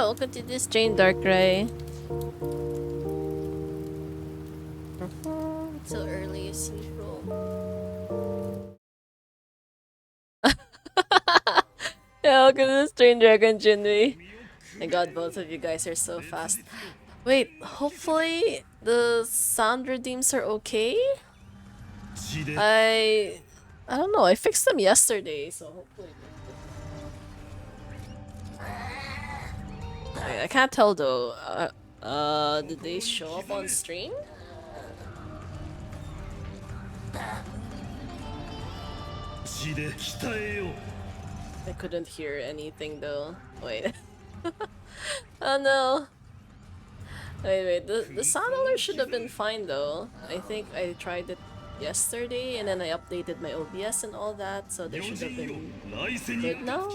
Welcome to this Jane Darkrai. So early as usual. Welcome to this Jane Dragon Jinwei. My god, both of you guys are so fast. Wait, hopefully the sound redeems are okay? I don't know, I fixed them yesterday, so hopefully. I can't tell though. Did they show up on stream? I couldn't hear anything though. Wait. Oh no. Wait, the sound alert should have been fine though. I think I tried it yesterday and then I updated my OBS and all that, so there should have been good now.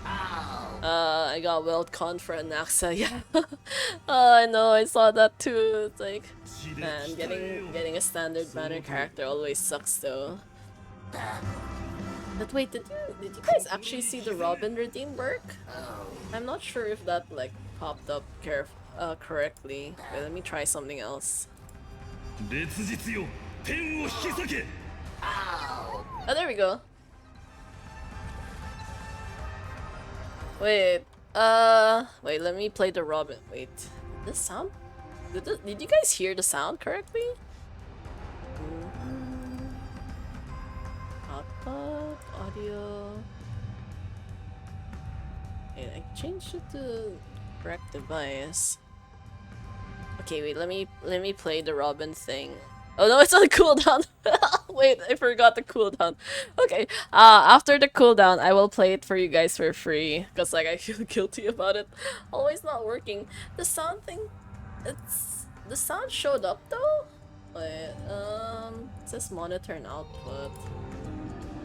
I got World Con for Anaxa, yeah. I know, I saw that too. It's like, man, getting a standard banner character always sucks though. But wait, did you guys actually see the Robin redeem work? I'm not sure if that like popped up correctly. Wait, let me try something else. Oh, there we go. Wait, wait, let me play the Robin. Wait, this sound? Did you guys hear the sound correctly? Hotspot, audio. Wait, I changed it to correct device. Okay, wait, let me play the Robin thing. Oh no, it's on cooldown. Wait, I forgot the cooldown. Okay, after the cooldown, I will play it for you guys for free. Cause like I feel guilty about it. Always not working. The sound thing, the sound showed up though. Wait, it says monitor and output.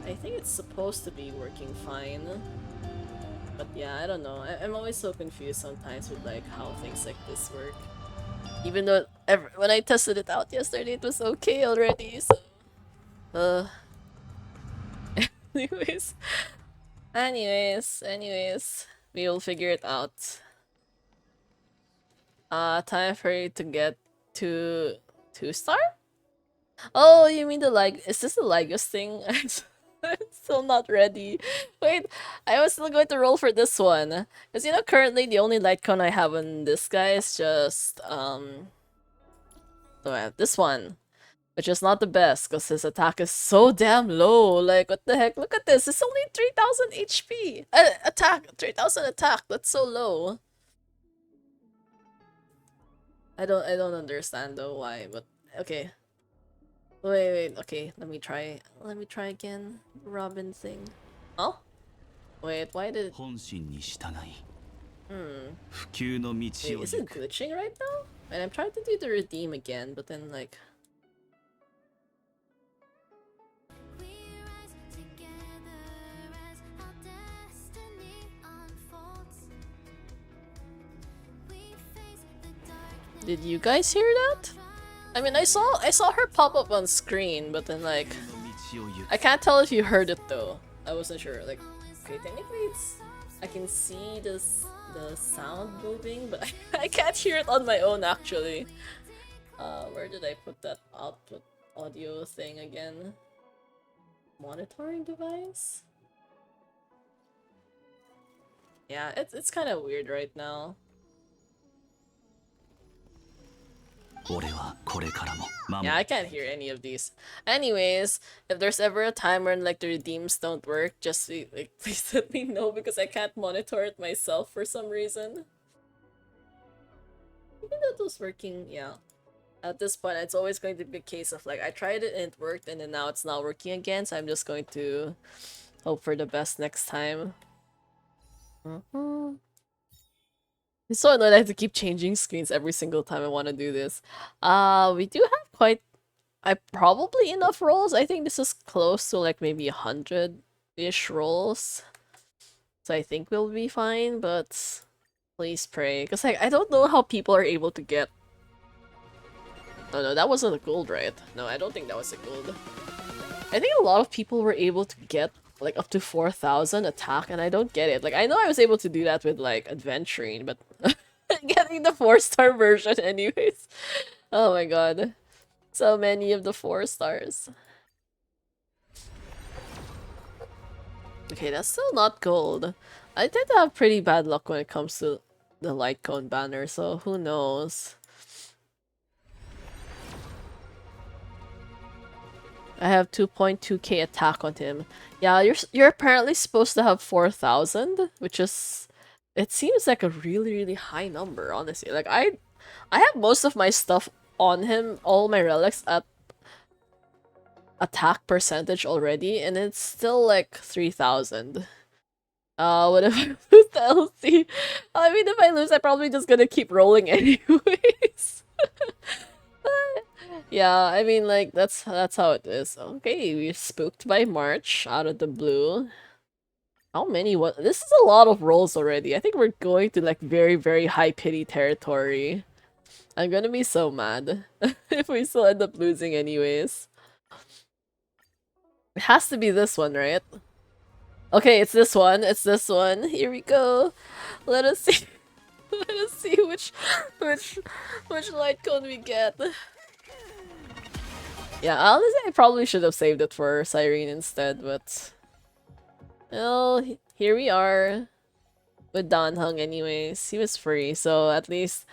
I think it's supposed to be working fine. But yeah, I don't know. I'm always so confused sometimes with like how things like this work. Even though when I tested it out yesterday, it was okay already, so... Anyways, we will figure it out. Time for you to get to 2-star? Oh, you mean the is this the Lagos thing? I'm still not ready. Wait, I was still going to roll for this one. Because you know, currently the only light cone I have on this guy is just, this one. which is not the best because his attack is so damn low. Like, what the heck? Look at this. It's only 3000 HP. Attack. 3000 attack. That's so low. I don't understand though why, but okay. Wait. Okay, let me try. Let me try again. Robin thing. Oh? Wait, why did... Hmm. Wait, is it glitching right now? And I'm trying to do the redeem again, but then like... Did you guys hear that? I mean, I saw her pop up on screen, but then like... I can't tell if you heard it though. I wasn't sure. Like, okay, technically it's... I can see the sound moving, but I can't hear it on my own actually. Where did I put that output audio thing again? Monitoring device? Yeah, it's kind of weird right now. Yeah, I can't hear any of these. Anyways, if there's ever a time when like the redeems don't work, just like please let me know because I can't monitor it myself for some reason. Even though it was working, yeah. At this point, it's always going to be a case of like I tried it and it worked, and then now it's not working again. So I'm just going to hope for the best next time. It's so annoying I have to keep changing screens every single time I want to do this. We do have quite... probably enough rolls. I think this is close to like maybe 100-ish rolls. So I think we'll be fine, but please pray. Because like, I don't know how people are able to get... No, that wasn't a gold, right? No, I don't think that was a gold. I think a lot of people were able to get like up to 4000 attack, and I don't get it. Like, I know I was able to do that with like adventuring, but getting the 4-star version anyways. Oh my god. So many of the 4 stars. Okay, that's still not gold. I tend to have pretty bad luck when it comes to the light cone banner, so who knows. I have 2.2k attack on him. Yeah, you're apparently supposed to have 4000, which is... It seems like a really high number, honestly. Like, I have most of my stuff on him, all my relics at attack percentage already, and it's still like 3000. What if I lose the LC? I mean, if I lose, I'm probably just gonna keep rolling anyways. Yeah, I mean, like, that's how it is. Okay, we're spooked by March out of the blue. How many? What? This is a lot of rolls already. I think we're going to like very high pity territory. I'm gonna be so mad if we still end up losing anyways. It has to be this one, right? Okay, it's this one. It's this one. Here we go. Let us see. Let us see which light cone we get. Yeah, honestly, I probably should have saved it for Cyrene instead, but... Well, here we are. With Dan Hung anyways. He was free, so at least...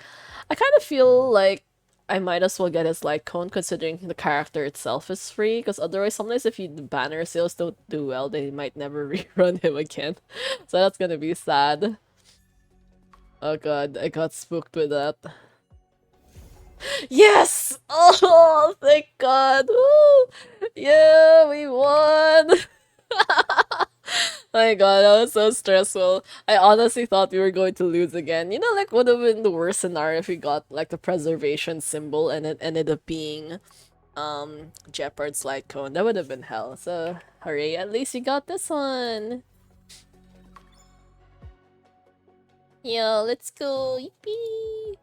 I kind of feel like I might as well get his light cone considering the character itself is free, because otherwise sometimes if the banner sales don't do well, they might never rerun him again. So that's gonna be sad. Oh god, I got spooked with that. Yes! Oh, thank god! Woo! Yeah, we won! My god, that was so stressful. I honestly thought we were going to lose again. You know, like, would have been the worst scenario if we got, like, the preservation symbol and it ended up being, Jeopard's light cone. That would have been hell. So, hooray, at least we got this one! Yo, let's go! Yippee!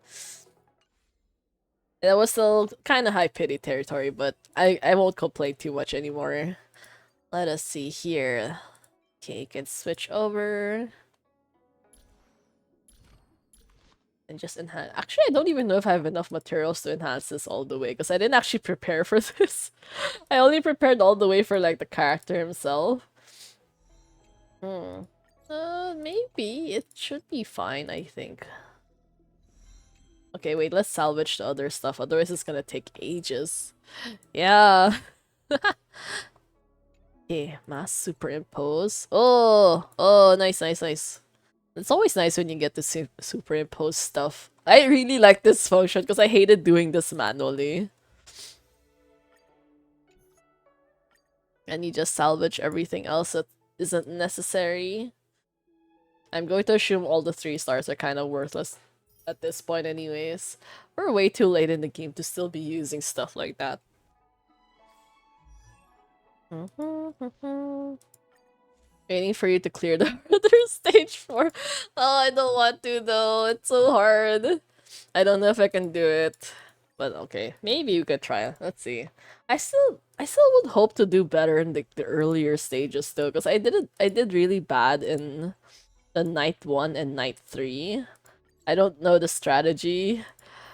That was still kind of high pity territory, but I won't complain too much anymore. Let us see here. Okay, you can switch over. And just enhance. Actually, I don't even know if I have enough materials to enhance this all the way, because I didn't actually prepare for this. I only prepared all the way for, like, the character himself. Maybe it should be fine, I think. Okay, wait, let's salvage the other stuff, otherwise it's gonna take ages. Yeah. Okay, mass superimpose. Oh, nice, nice, nice. It's always nice when you get to superimpose stuff. I really like this function because I hated doing this manually. And you just salvage everything else that isn't necessary. I'm going to assume all the 3 stars are kind of worthless at this point anyways. We're way too late in the game to still be using stuff like that. Waiting for you to clear the other stage 4. Oh, I don't want to though. It's so hard. I don't know if I can do it. But okay, maybe you could try. Let's see. I still would hope to do better in the earlier stages though, because I did really bad in the night 1 and night 3. I don't know the strategy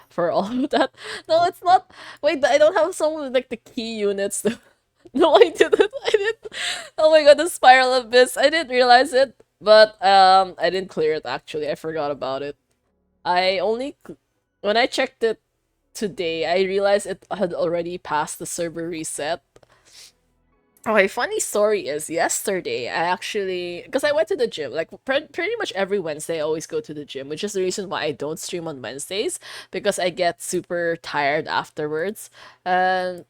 for all of that. No, it's not. Wait, I don't have some of like the key units. No, I didn't. I didn't. Oh my god, the spiral abyss. I didn't realize it, but I didn't clear it actually. I forgot about it. I only when I checked it today, I realized it had already passed the server reset. Okay, funny story is yesterday I actually because I went to the gym like pretty much every Wednesday I always go to the gym, which is the reason why I don't stream on Wednesdays because I get super tired afterwards. And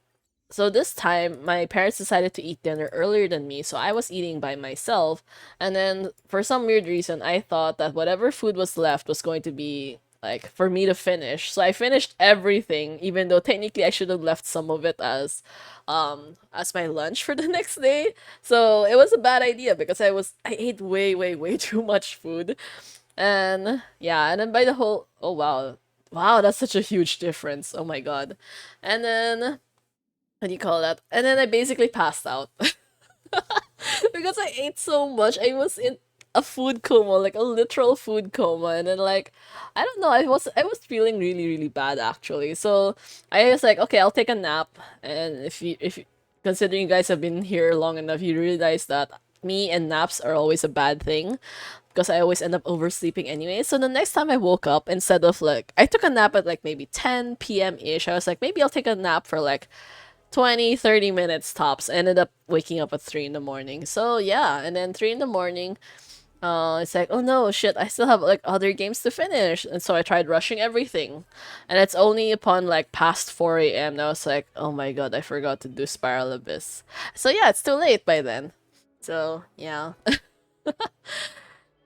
so this time, my parents decided to eat dinner earlier than me, so I was eating by myself. And then, for some weird reason, I thought that whatever food was left was going to be like for me to finish. So I finished everything, even though technically I should have left some of it as my lunch for the next day. So it was a bad idea because I ate way too much food. And yeah, and then by the whole oh wow. Wow, that's such a huge difference. Oh my god. And then what do you call that? And then I basically passed out because I ate so much. I was in a food coma, like a literal food coma, and then like I don't know. I was feeling really bad actually. So I was like, okay, I'll take a nap. And if you, considering you guys have been here long enough, you realize that me and naps are always a bad thing because I always end up oversleeping anyway. So the next time I woke up, instead of like I took a nap at like maybe 10 p.m. ish, I was like maybe I'll take a nap for like 20-30 minutes tops. I ended up waking up at 3 in the morning. So yeah, and then 3 in the morning, it's like, oh no, shit, I still have like other games to finish. And so I tried rushing everything. And it's only upon like past 4 a.m. that I was like, oh my god, I forgot to do Spiral Abyss. So yeah, it's too late by then. So yeah.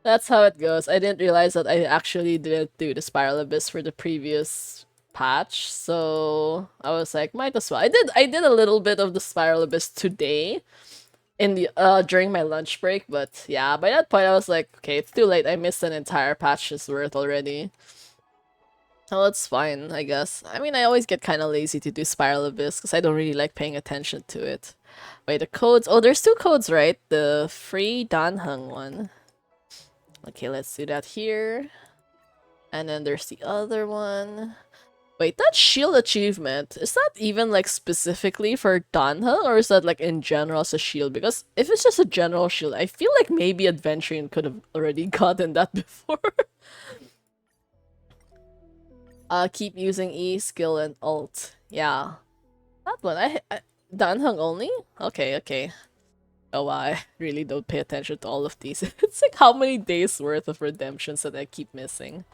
That's how it goes. I didn't realize that I actually didn't do the Spiral Abyss for the previous patch, so I was like, might as well. I did a little bit of the Spiral Abyss today in the during my lunch break, but yeah, by that point I was like, okay, it's too late. I missed an entire patch's worth already. So it's fine, I guess. I mean, I always get kind of lazy to do Spiral Abyss because I don't really like paying attention to it. Wait, the codes. Oh, there's 2 codes, right? The free Danheng one. Okay, let's do that here. And then there's the other one. Wait, that shield achievement, is that even like specifically for Danha or is that like in general as a shield? Because if it's just a general shield, I feel like maybe Adventuring could have already gotten that before. Keep using E, skill, and alt. Yeah. That one, Danheng only? Okay. Oh wow, I really don't pay attention to all of these. It's like how many days worth of redemptions that I keep missing.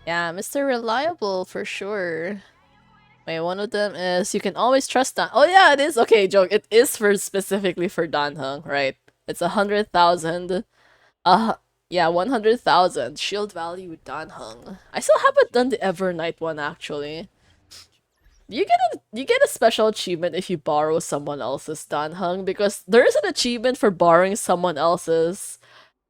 Yeah, Mr. Reliable for sure. Wait, one of them is you can always trust Dan. Oh yeah, it is. Okay, joke. It is for specifically for Danheng, right? It's 100,000. Yeah, 100,000 shield value with Danheng. I still haven't done the Evernight one actually. You get a special achievement if you borrow someone else's Danheng because there is an achievement for borrowing someone else's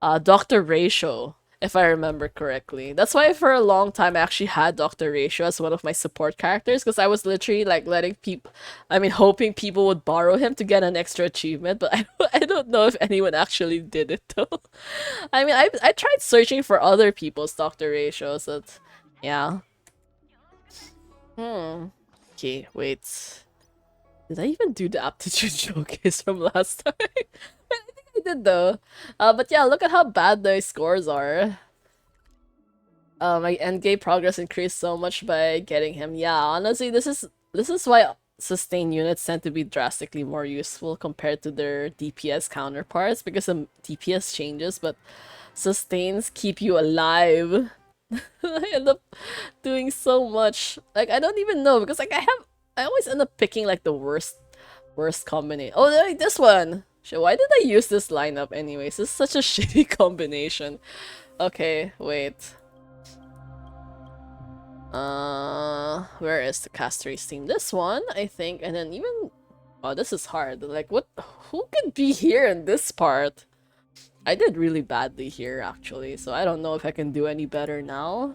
Dr. Ratio, if I remember correctly. That's why for a long time I actually had Dr. Ratio as one of my support characters because I was literally like letting people, hoping people would borrow him to get an extra achievement, but I don't know if anyone actually did it though. I tried searching for other people's Dr. Ratios, but yeah. Okay, wait. Did I even do the aptitude showcase from last time? I think I did though. But yeah, look at how bad the scores are. my endgame progress increased so much by getting him. Yeah, honestly, this is why sustained units tend to be drastically more useful compared to their DPS counterparts because the DPS changes, but sustains keep you alive. I end up doing so much. Like I don't even know because like I always end up picking like the worst combination. Oh, like this one. Shit, why did I use this lineup anyways? This is such a shitty combination. Okay, wait. Where is the Casteries team? This one, I think, and then even... Oh, this is hard. Like, what? Who could be here in this part? I did really badly here, actually, so I don't know if I can do any better now.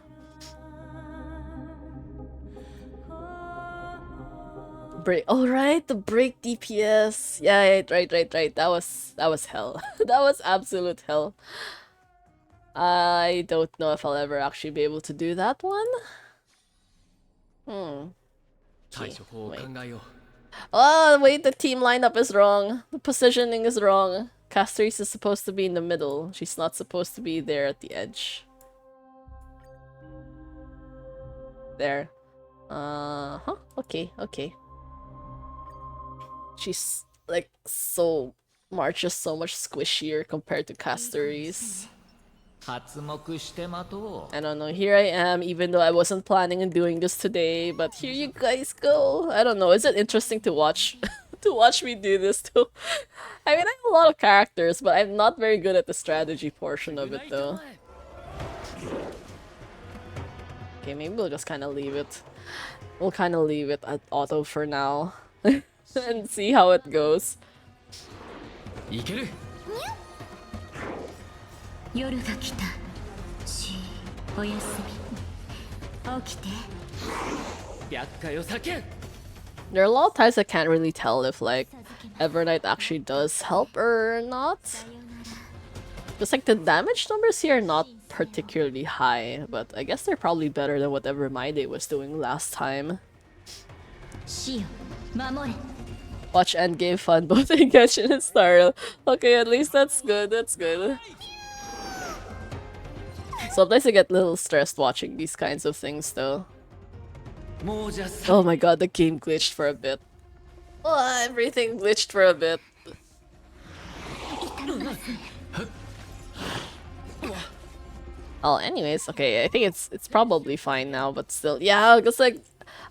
Break. Oh, right, the break DPS. Yeah, right. That was hell. That was absolute hell. I don't know if I'll ever actually be able to do that one. Okay, wait. Oh, wait, the team lineup is wrong. The positioning is wrong. Casteries is supposed to be in the middle. She's not supposed to be there at the edge. There. Okay. She's like March is so much squishier compared to Casteries. I don't know, here I am, even though I wasn't planning on doing this today, but here you guys go. I don't know, is it interesting to watch to watch me do this too? I mean, I have a lot of characters, but I'm not very good at the strategy portion of it though. Okay, maybe we'll just kind of leave it. We'll kind of leave it at auto for now and see how it goes. There are a lot of times I can't really tell if like Evernight actually does help or not. Just like the damage numbers here are not particularly high, but I guess they're probably better than whatever my day was doing last time. Watch Endgame fun both in Genshin and Star. Okay, at least that's good, that's good. Sometimes I get a little stressed watching these kinds of things though. Oh my god, the game glitched for a bit. Oh, everything glitched for a bit. Oh, anyways, okay, I think it's probably fine now, but still, yeah, because like,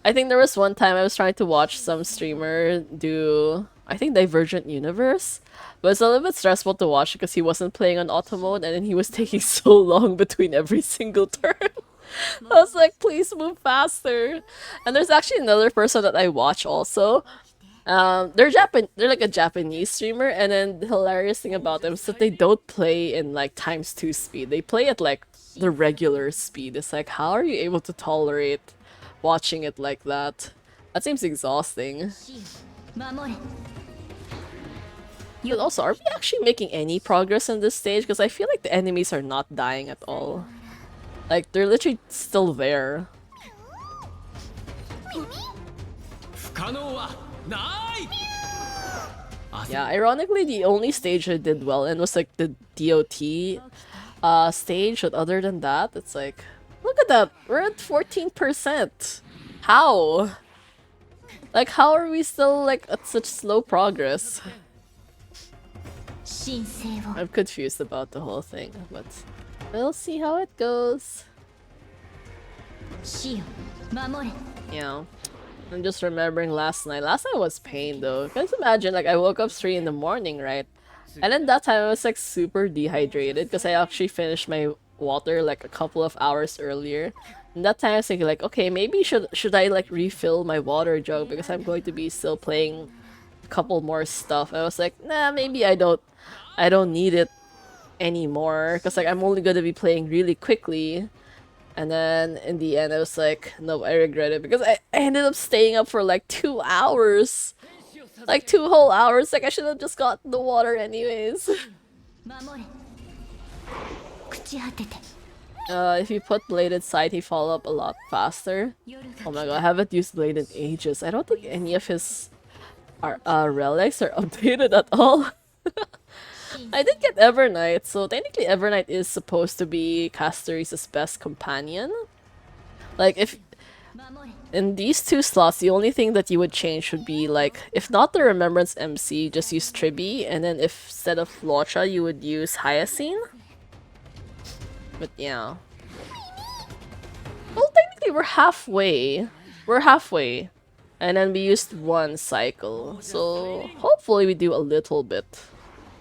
I think there was one time I was trying to watch some streamer do, I think Divergent Universe, but it's a little bit stressful to watch because he wasn't playing on auto mode and then he was taking so long between every single turn. I was like, please move faster. And there's actually another person that I watch also. They're like a Japanese streamer, and then the hilarious thing about them is that they don't play in like ×2 speed. They play at like the regular speed. It's like, how are you able to tolerate watching it like that? That seems exhausting. But also, are we actually making any progress in this stage? Because I feel like the enemies are not dying at all. Like, they're literally still there. Yeah, ironically, the only stage I did well in was like the DOT stage, but other than that, it's like, look at that, we're at 14%. How? Like, how are we still like at such slow progress? I'm confused about the whole thing, but we'll see how it goes. Yeah. I'm just remembering last night. Last night was pain though. Can't imagine, like I woke up 3 in the morning, right? And then that time I was like super dehydrated because I actually finished my water like a couple of hours earlier. And that time I was thinking like, okay, maybe should I like refill my water jug because I'm going to be still playing a couple more stuff. I was like, nah, maybe I don't need it anymore because like I'm only going to be playing really quickly. And then in the end I was like, no, I regret it because I ended up staying up for like 2 hours. Like 2 whole hours. Like I should have just gotten the water anyways. If you put Blade inside, he follow up a lot faster. Oh my god, I haven't used Blade in ages. I don't think any of his relics are updated at all. I did get Evernight, so technically Evernight is supposed to be Casteris' best companion. Like, if in these two slots, the only thing that you would change would be, like, if not the Remembrance MC, just use Tribi, and then if instead of Locha, you would use Hyacine. But yeah. Well, technically, we're halfway. We're halfway. And then we used one cycle, so hopefully we do a little bit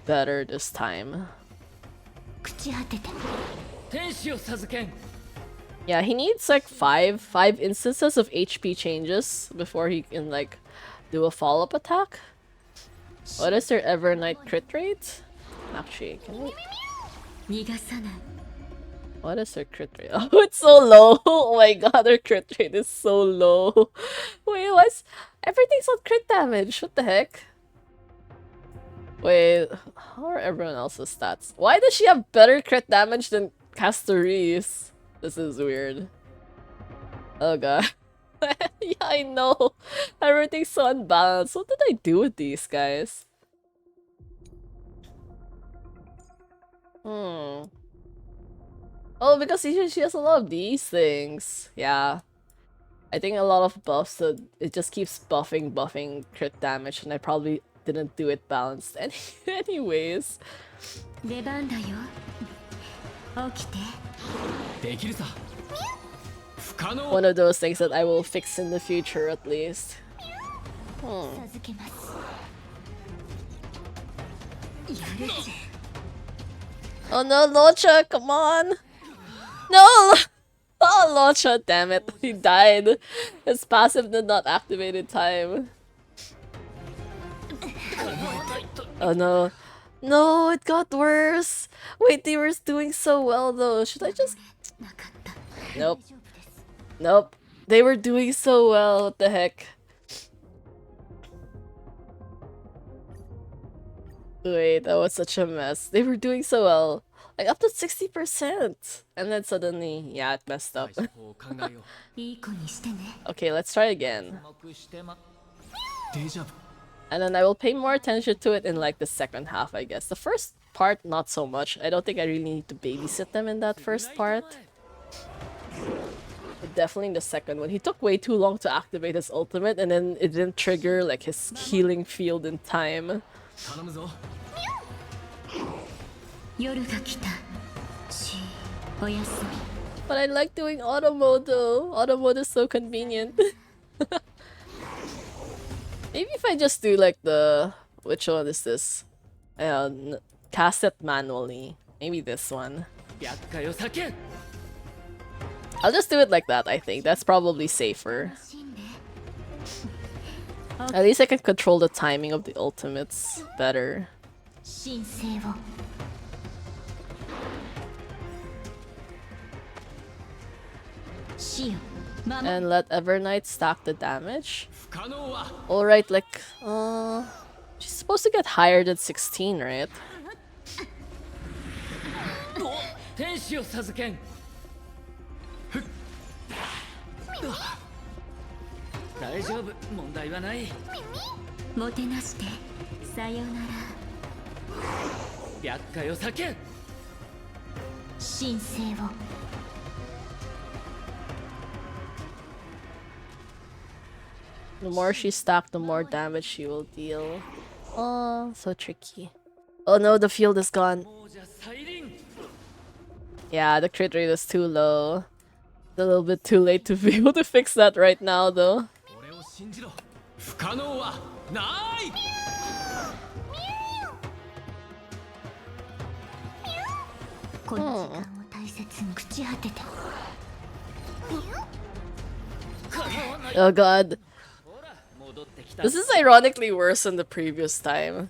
better this time. Yeah, he needs like five instances of HP changes before he can like do a follow-up attack. What is their Evernight crit rate? Actually, can we... What is her crit rate? Oh, it's so low! Oh my god, her crit rate is so low. Wait, what's... Everything's on crit damage, what the heck? Wait, how are everyone else's stats? Why does she have better crit damage than Castoris? This is weird. Oh god. Yeah, I know. Everything's so unbalanced. What did I do with these guys? Oh, because she has a lot of these things. Yeah. I think a lot of buffs, so it just keeps buffing crit damage, and I probably didn't do it balanced anyways. One of those things that I will fix in the future at least. Oh no, Locha, come on! No! Oh, Locha, damn it. He died. His passive did not activate in time. Oh no. No, it got worse! Wait, they were doing so well though. Should I just... Nope. Nope. They were doing so well, what the heck? Wait, that was such a mess. They were doing so well. Like up to 60%! And then suddenly, yeah, it messed up. Okay, let's try again. And then I will pay more attention to it in like the second half, I guess. The first part, not so much. I don't think I really need to babysit them in that first part. But definitely in the second one. He took way too long to activate his ultimate, and then it didn't trigger like his healing field in time. But I like doing auto mode though. Auto mode is so convenient. Maybe if I just do like the... Which one is this? Cast it manually. Maybe this one. I'll just do it like that, I think. That's probably safer. At least I can control the timing of the ultimates better. And let Evernight stack the damage. Alright, like, she's supposed to get higher than 16, right? The more she stacks, the more damage she will deal. Oh, so tricky. Oh no, the field is gone. Yeah, the crit rate is too low. It's a little bit too late to be able to fix that right now, though. Oh god. This is ironically worse than the previous time.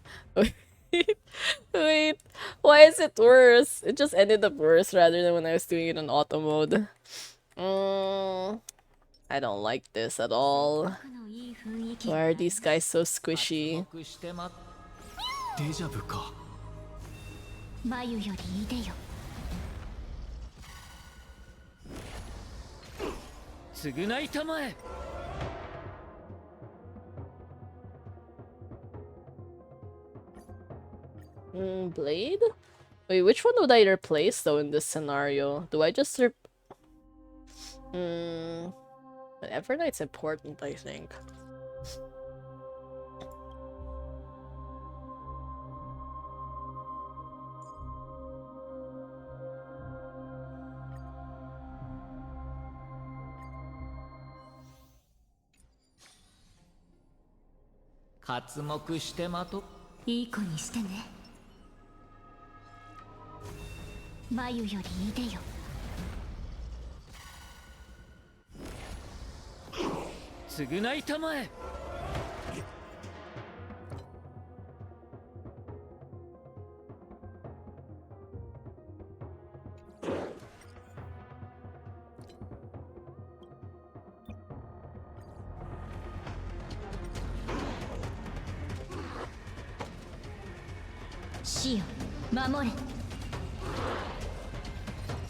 Wait, why is it worse? It just ended up worse rather than when I was doing it on auto mode. I don't like this at all. Why are these guys so squishy? Blade? Wait, which one would I replace though in this scenario? Do I just but Evernight's important, I think.いい子にしてね。眉よりいでよ。償いたまえ。死よ、守れ。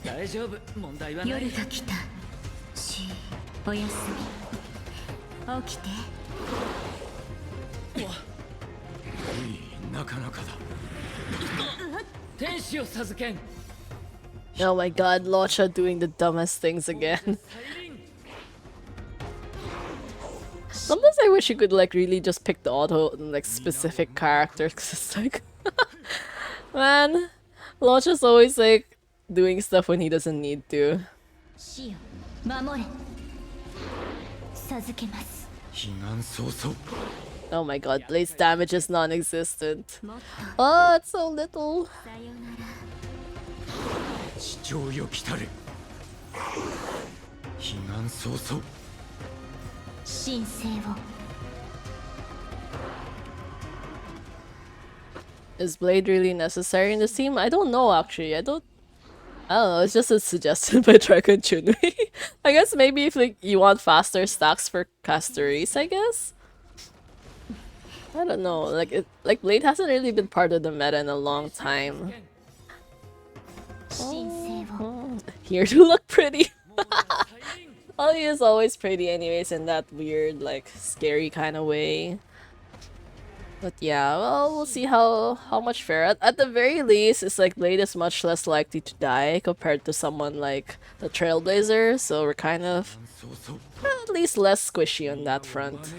大丈夫、問題はない。夜が来た。おやすみ。起きて。なかなかだ。天使を授けん。 Oh my god, Locha doing the dumbest things again. Sometimes I wish you could like really just pick the auto and like specific characters, 'cause it's like man, Locha's always like doing stuff when he doesn't need to. 死よ、守れ。授けます。 Oh my god, Blade's damage is non-existent. Oh, it's so little. さよなら。地上よ来たれ。彼岸早々。神聖を。 Is Blade really necessary in this team? I don't know actually. I don't know, it's just a suggestion by Dragon Chunwei. I guess maybe if like you want faster stacks for Castoris, I guess. I don't know. Like Blade hasn't really been part of the meta in a long time. 神聖を。 Here to look pretty. Ollie is always pretty anyways in that weird, like, scary kind of way. But yeah, well, we'll see how much fair. At the very least, it's like Blade is much less likely to die compared to someone like the Trailblazer, so we're kind of at least less squishy on that front.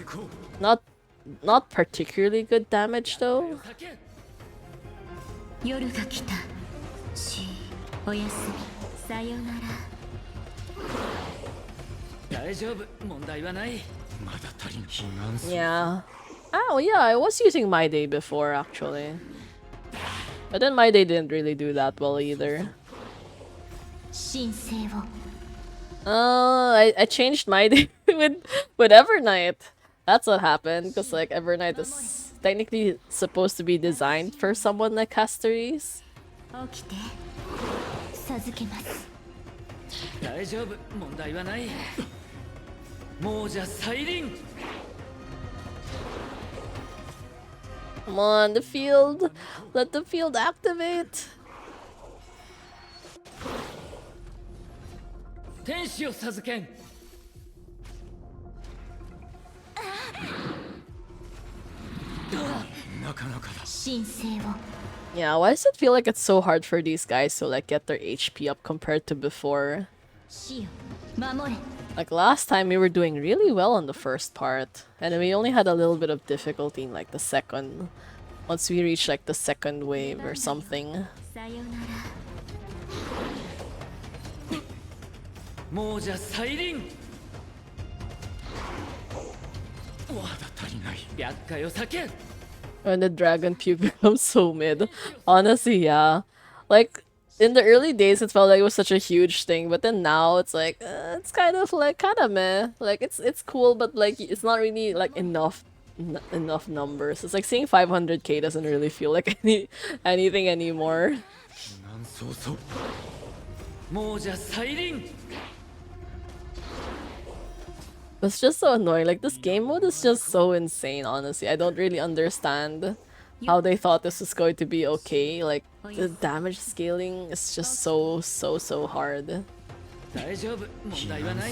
Not particularly good damage though. 夜が来た。おやすみ。さよなら。大丈夫、問題はない。まだ足りん。彼岸。 Yeah. Oh yeah, I was using My Day before actually. But then My Day didn't really do that well either. 神聖を。 I changed My Day with Evernight. That's what happened, because like Evernight is technically supposed to be designed for someone like Castoris. 起きて。授けます。大丈夫、問題はない。もうじゃ再臨。 Come on, the field. Let the field activate. 天使を授けん。なかなかだ。神聖を。 Yeah, why does it feel like it's so hard for these guys to like get their HP up compared to before? 死よ、守れ。 Like last time we were doing really well on the first part, and then we only had a little bit of difficulty in like the second. Once we reached like the second wave or something. さよなら。もうじゃ再臨。まだ足りない。厄介を避け。 When the dragon puke becomes so mid. Honestly, yeah. Like, in the early days, it felt like it was such a huge thing, but then now it's like, it's kind of meh. Like, it's cool, but like, it's not really like enough numbers. It's like seeing 500k doesn't really feel like anything anymore. もうじゃ再臨。 It's just so annoying. Like, this game mode is just so insane, honestly. I don't really understand how they thought this was going to be okay. Like, the damage scaling is just so hard. 大丈夫、問題はない。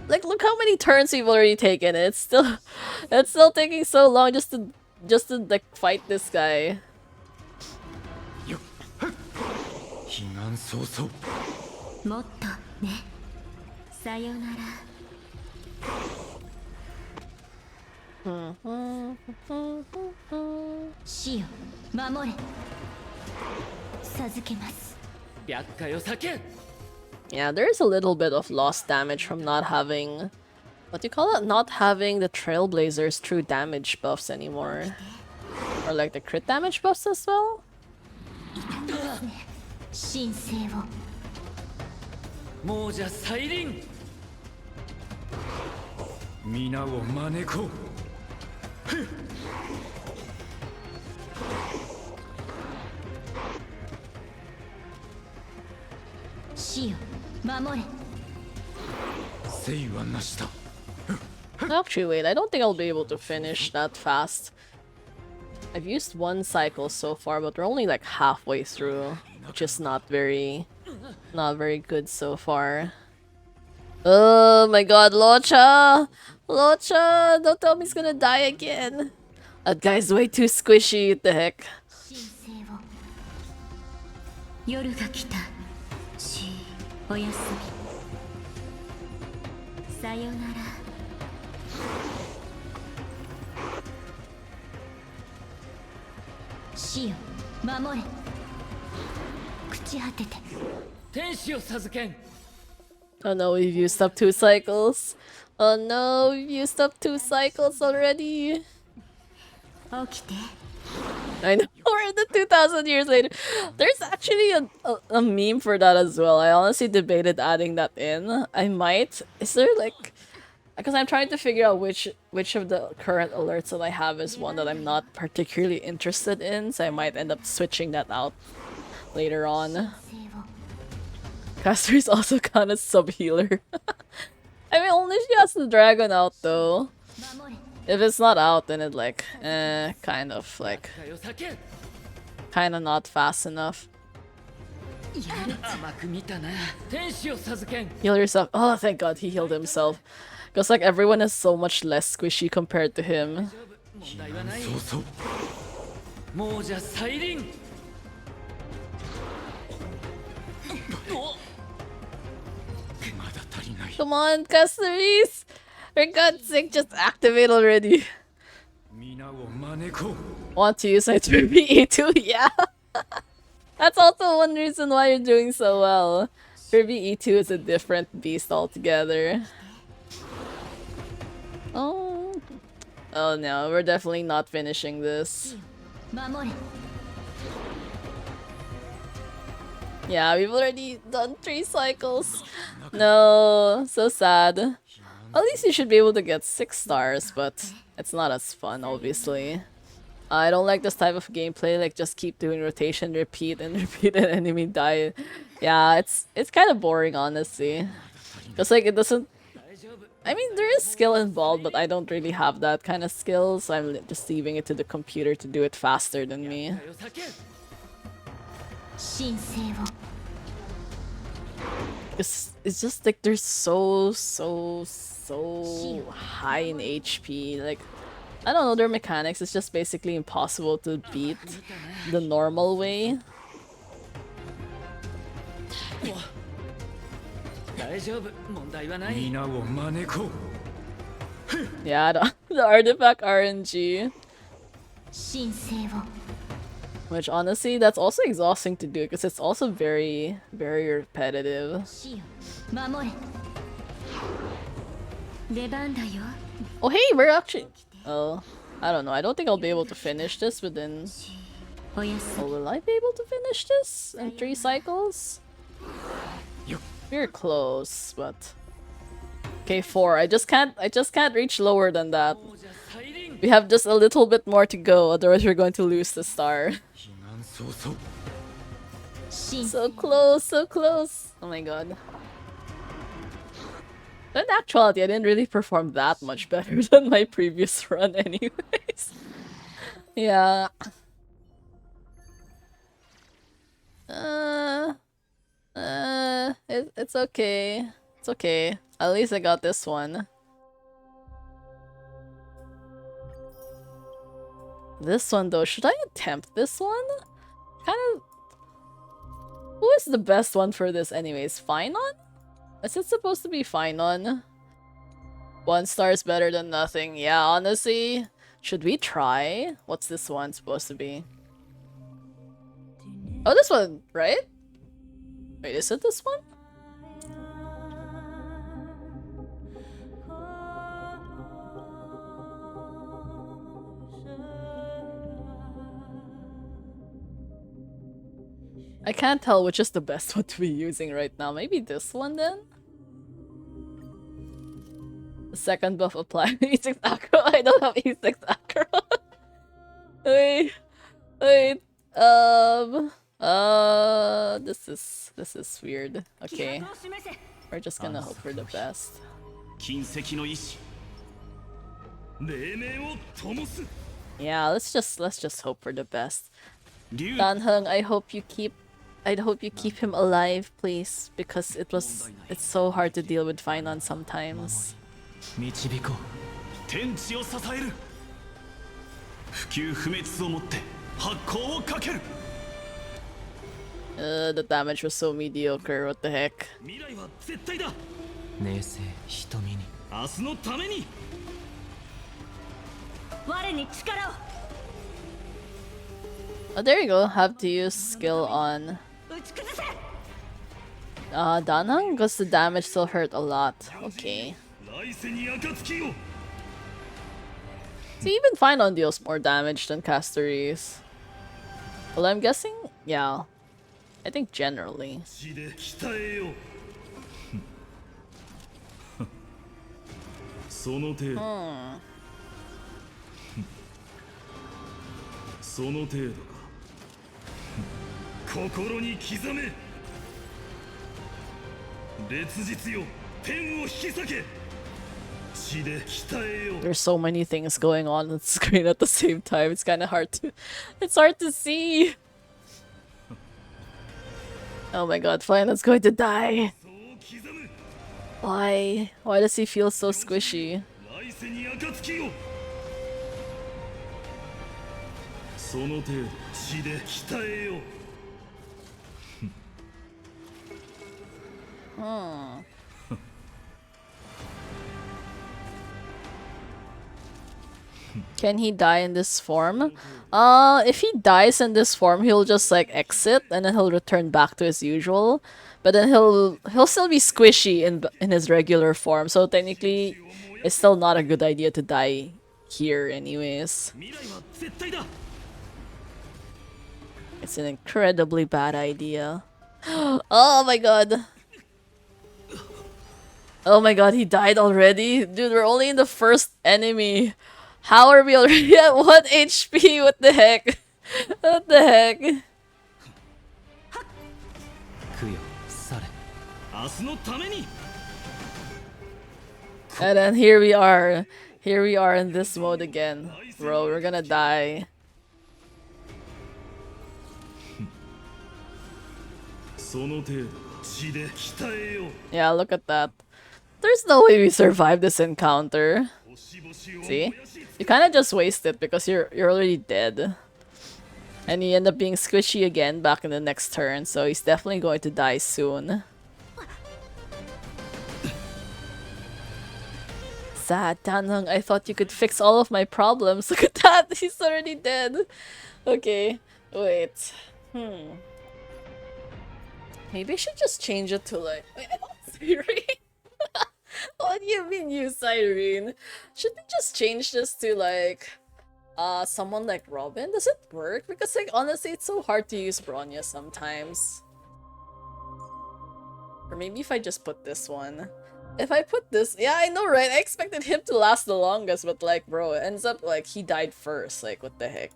Like, look how many turns we've already taken. It's still taking so long just to just to like fight this guy. 悲願早々もっとねさよなら死よ守れ授けます百回を避け Yeah, there's a little bit of lost damage from not having, what do you call it? Not having the Trailblazer's true damage buffs anymore. Or like the crit damage buffs as well? 神聖を亡者再臨皆を招こう死よ守れ生はなしだ Actually, wait, I don't think I'll be able to finish that fast. I've used one cycle so far, but we're only like halfway through, which is not very good so far. Oh my god, Locha! Locha! Don't tell me he's gonna die again! That guy's way too squishy, what the heck? 神聖を夜が来たおやすみさよなら死よ守れ朽ち果てて天使を授けん Oh no, we've used up 2 cycles. Oh no, we've used up 2 cycles already. 起きて I know, we're in the 2,000 years later. There's actually a meme for that as well. I honestly debated adding that in. I might. Is there like... Because I'm trying to figure out which of the current alerts that I have is one that I'm not particularly interested in, so I might end up switching that out later on. 聖を Caster is also kind of sub-healer. I mean, only she has the dragon out though. 守れ If it's not out, then it like, kind of like, 百回を避け kind of not fast enough. 甘く見たな天使を授けん Heal yourself. Oh, thank God he healed himself. Because like everyone is so much less squishy compared to him. 問題はない早々亡者再臨 まだ足りない Come on, Caceres! For God's sake, just activate already. 皆を招こう Want to use my 3BE2? Yeah! That's also one reason why you're doing so well. 3BE2 is a different beast altogether. Oh. Oh no, we're definitely not finishing this. 守れ Yeah, we've already done 3 cycles. No, so sad. At least you should be able to get 6 stars, but it's not as fun, obviously. I don't like this type of gameplay, like just keep doing rotation, repeat, and repeat, and enemy die. Yeah, it's kind of boring, honestly. Just like it doesn't... I mean, there is skill involved, but I don't really have that kind of skill, so I'm just leaving it to the computer to do it faster than me. 百回を避け 神聖を It's just like they're so high in HP. Like, I don't know, their mechanics is just basically impossible to beat the normal way. 大丈夫問題はない皆を招こう Yeah, the artifact RNG. 神聖を Which honestly, that's also exhausting to do because it's also very repetitive. 死よ守れ出番だよ Oh hey, we're actually... Oh, I don't know. I don't think I'll be able to finish this within... おやす Oh, will I be able to finish this in 3 cycles? We're close, but... Okay, 4. I just can't reach lower than that. 亡者再臨 We have just a little bit more to go, otherwise we're going to lose the star. 悲願早々 神 So close, so close. Oh my god. But in actuality, I didn't really perform that much better than my previous run anyways. Yeah. It's okay. It's okay. At least I got this one. This one though, should I attempt this one? Kind of. Who is the best one for this anyways? Finon? Is it supposed to be Finon? 1 star is better than nothing. Yeah, honestly. Should we try? What's this one supposed to be? Oh, this one, right? Wait, is it this one? I can't tell which is the best one to be using right now. Maybe this one then? The second buff applied. E6 acro. I don't have E6 acro. Wait. Wait. This is weird. Okay. We're just gonna hope for the best. Yeah, let's just hope for the best. Danheng, I hope you keep him alive, please, because it's so hard to deal with Finon sometimes. The damage was so mediocre, what the heck? Oh, there you go. Have to use skill on Danheng because the damage still hurt a lot. Okay. See, even Finon deals more damage than Castories. Well, I'm guessing, yeah. I think generally. There's so many things going on the screen at the same time. It's kind of hard to see. Oh my god, Finon's going to die. Why? Why does he feel so squishy? Can he die in this form? If he dies in this form, he'll just like exit and then he'll return back to his usual. But then he'll still be squishy in his regular form. So technically, it's still not a good idea to die here anyways. It's an incredibly bad idea. Oh my god. Oh my god, he died already? Dude, we're only in the first enemy. How are we already at 1 HP? What the heck? What the heck? And then here we are. Here we are in this mode again. Bro, we're gonna die. Yeah, look at that. There's no way we survive this encounter. See? You kind of just waste it because you're already dead. And you end up being squishy again back in the next turn, so he's definitely going to die soon. Sad, Danheng, I thought you could fix all of my problems. Look at that! He's already dead! Okay, wait. Maybe I should just change it to like... Wait, I don't Cyrene? What do you mean you Cyrene? Should we just change this to like... someone like Robin? Does it work? Because like honestly, it's so hard to use Bronya sometimes. Or maybe if I just put this one. If I put this... Yeah, I know, right? I expected him to last the longest, but like, bro, it ends up like he died first. Like, what the heck?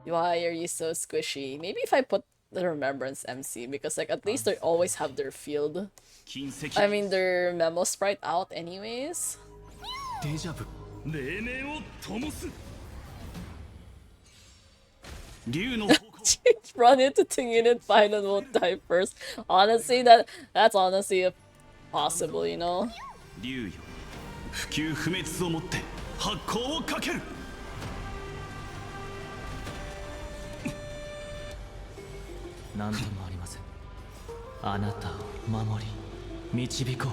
Why are you so squishy? Maybe if I put the Remembrance MC, because like at least they always have their field. I mean, their memo sprite out anyways. Run into Tingin and Fine and won't die first. Honestly, that's honestly a possible, you know? 何ともありません。あなたを守り導こう。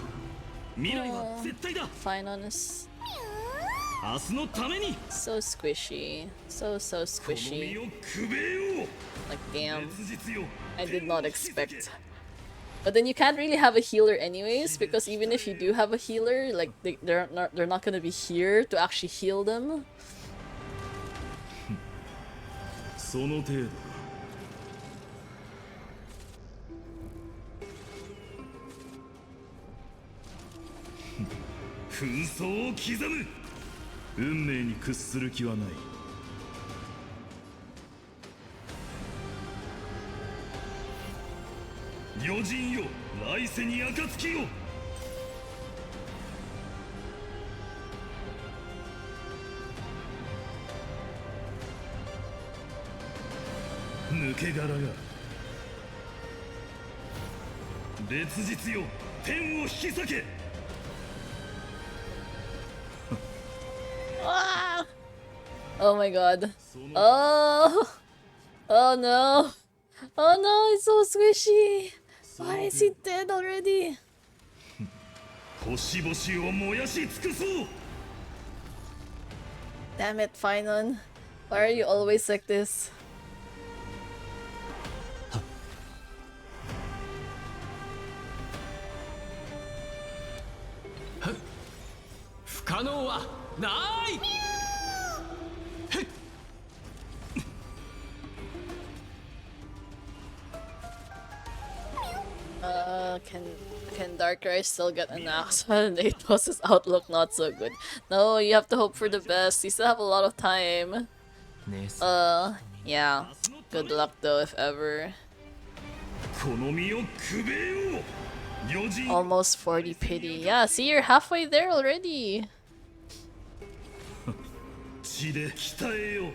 未来は絶対だ。 Fine on this. 明日のために So squishy. So この身 squishy. をくべよう。 Like damn. 切実よ。 I did not expect. But then you can't really have a healer anyways, because even if you do have a healer, like they're not gonna be here to actually heal them. その程度か。紛争を刻む。運命に屈する気はない。余人よ、来世に暁よ。抜け殻が烈日よ、天を引き裂け。 Ah! Oh my god. Oh! Oh no! Oh no, it's so squishy! Why is he dead already? 星々を燃やし尽くそう。 Damn it, Finon. Why are you always like this? 不可能はない。 Can Darkrai still get an axe? Athos's outlook not so good. No, you have to hope for the best. You still have a lot of time. Yeah. Good luck though, if ever. この身をくべよう。余人 Almost 40 pity. Yeah, see, you're halfway there already. 血で鍛えよ。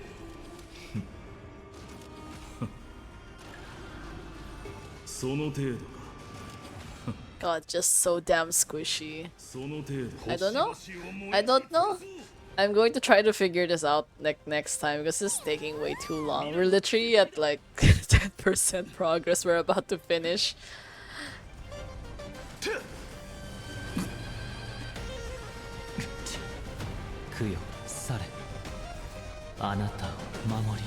その程度か。 God, just so damn squishy. その程度。 I don't know. I don't know. I'm going to try to figure this out next time because this is taking way too long. We're literally at like 10% progress. We're about to finish. 供養され。あなたを守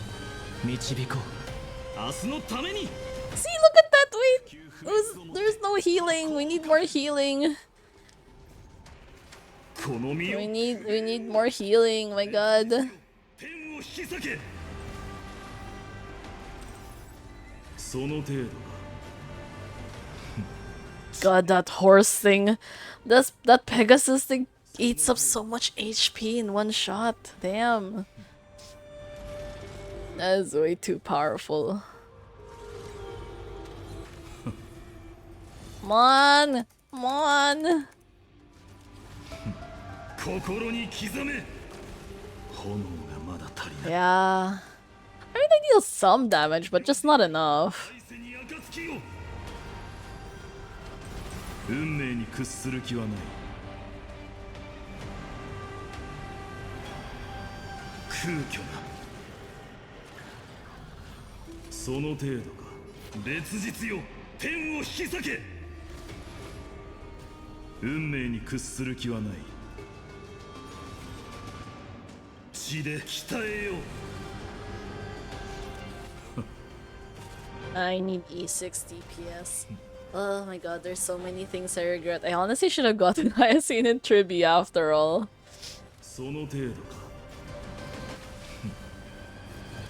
り導こう。明日のために。 See, look at that! Wait! There's no healing. We need more healing. この身を We need more healing. My God. 天を引き裂け。その程度か。 God, that horse thing. That Pegasus thing eats up so much HP in one shot. Damn. That is way too powerful. Come on! Come on! 心に刻め。炎がまだ足りない。 Yeah. I mean, they deal some damage, but just not enough. 来世に暁よ。運命に屈する気はない。空虚な。その程度か。烈日よ、天を引き裂け。運命に屈する気はない。血で鍛えよ。 I need E6 DPS. Oh my god, there's so many things I regret. I honestly should have gotten Hyacinth in trivia after all. その程度か。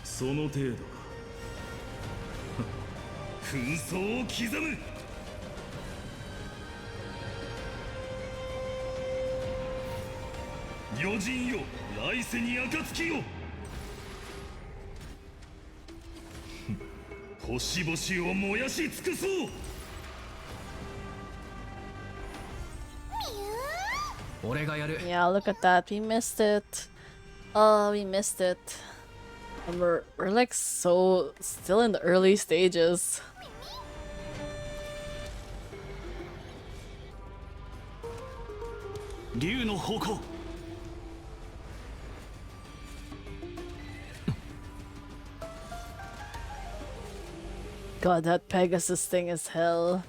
その程度か。紛争を刻む。余人よ、来世に暁よ。星々を燃やし尽くそう。 俺がやる。 Yeah, look at that. We missed it. Oh, we missed it. And we're like so still in the early stages. 竜の方向。God, that Pegasus thing is hell.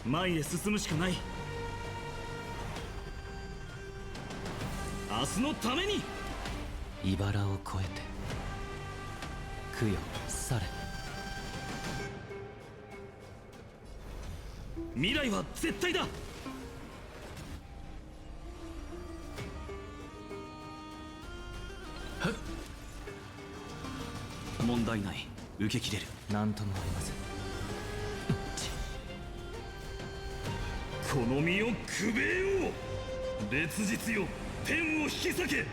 前へ進むしかない。明日のために。茨を越えて供養され。未来は絶対だ。問題ない。受け切れる。なんともありません。この身をくべえよう。烈日よ、天を引き裂け。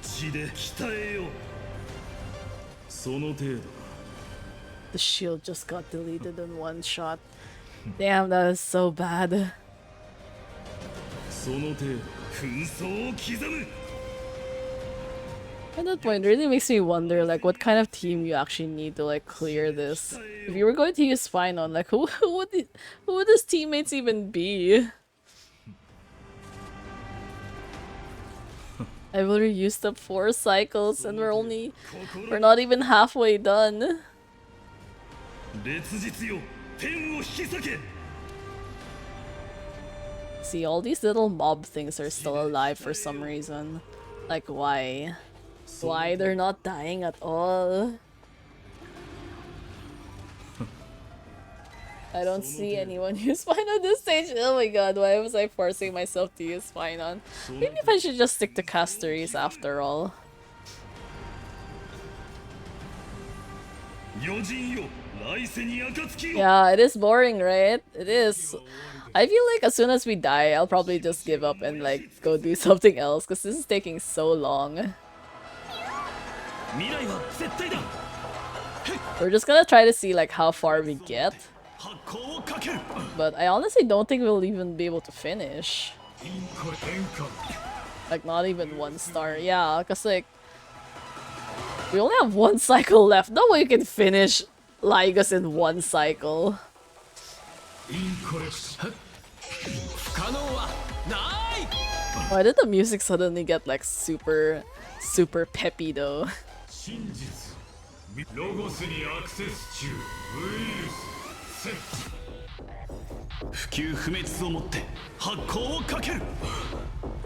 血で鍛えよう。その程度。 The shield just got deleted in one shot. Damn, that is so bad. その程度紛争を刻む。 At that point, it really makes me wonder, like, what kind of team you actually need to, like, clear this. If you were going to use Finon, like, who would his teammates even be? I've already used up 4 cycles, and we're not even halfway done. 烈日よ、天を引き裂け。 See, all these little mob things are still alive for some reason. Like, why? Why they're not dying at all? I don't see anyone use Finon this stage. Oh my god, why was I forcing myself to use Finon? Maybe if I should just stick to Casteries after all. Yeah, it is boring, right? It is. I feel like as soon as we die, I'll probably just give up and like go do something else because this is taking so long. We're just gonna try to see like how far we get. But I honestly don't think we'll even be able to finish. Like not even 1 star. Yeah, because like we only have 1 cycle left. No way you can finish Lygus in 1 cycle. Why did the music suddenly get like super peppy though?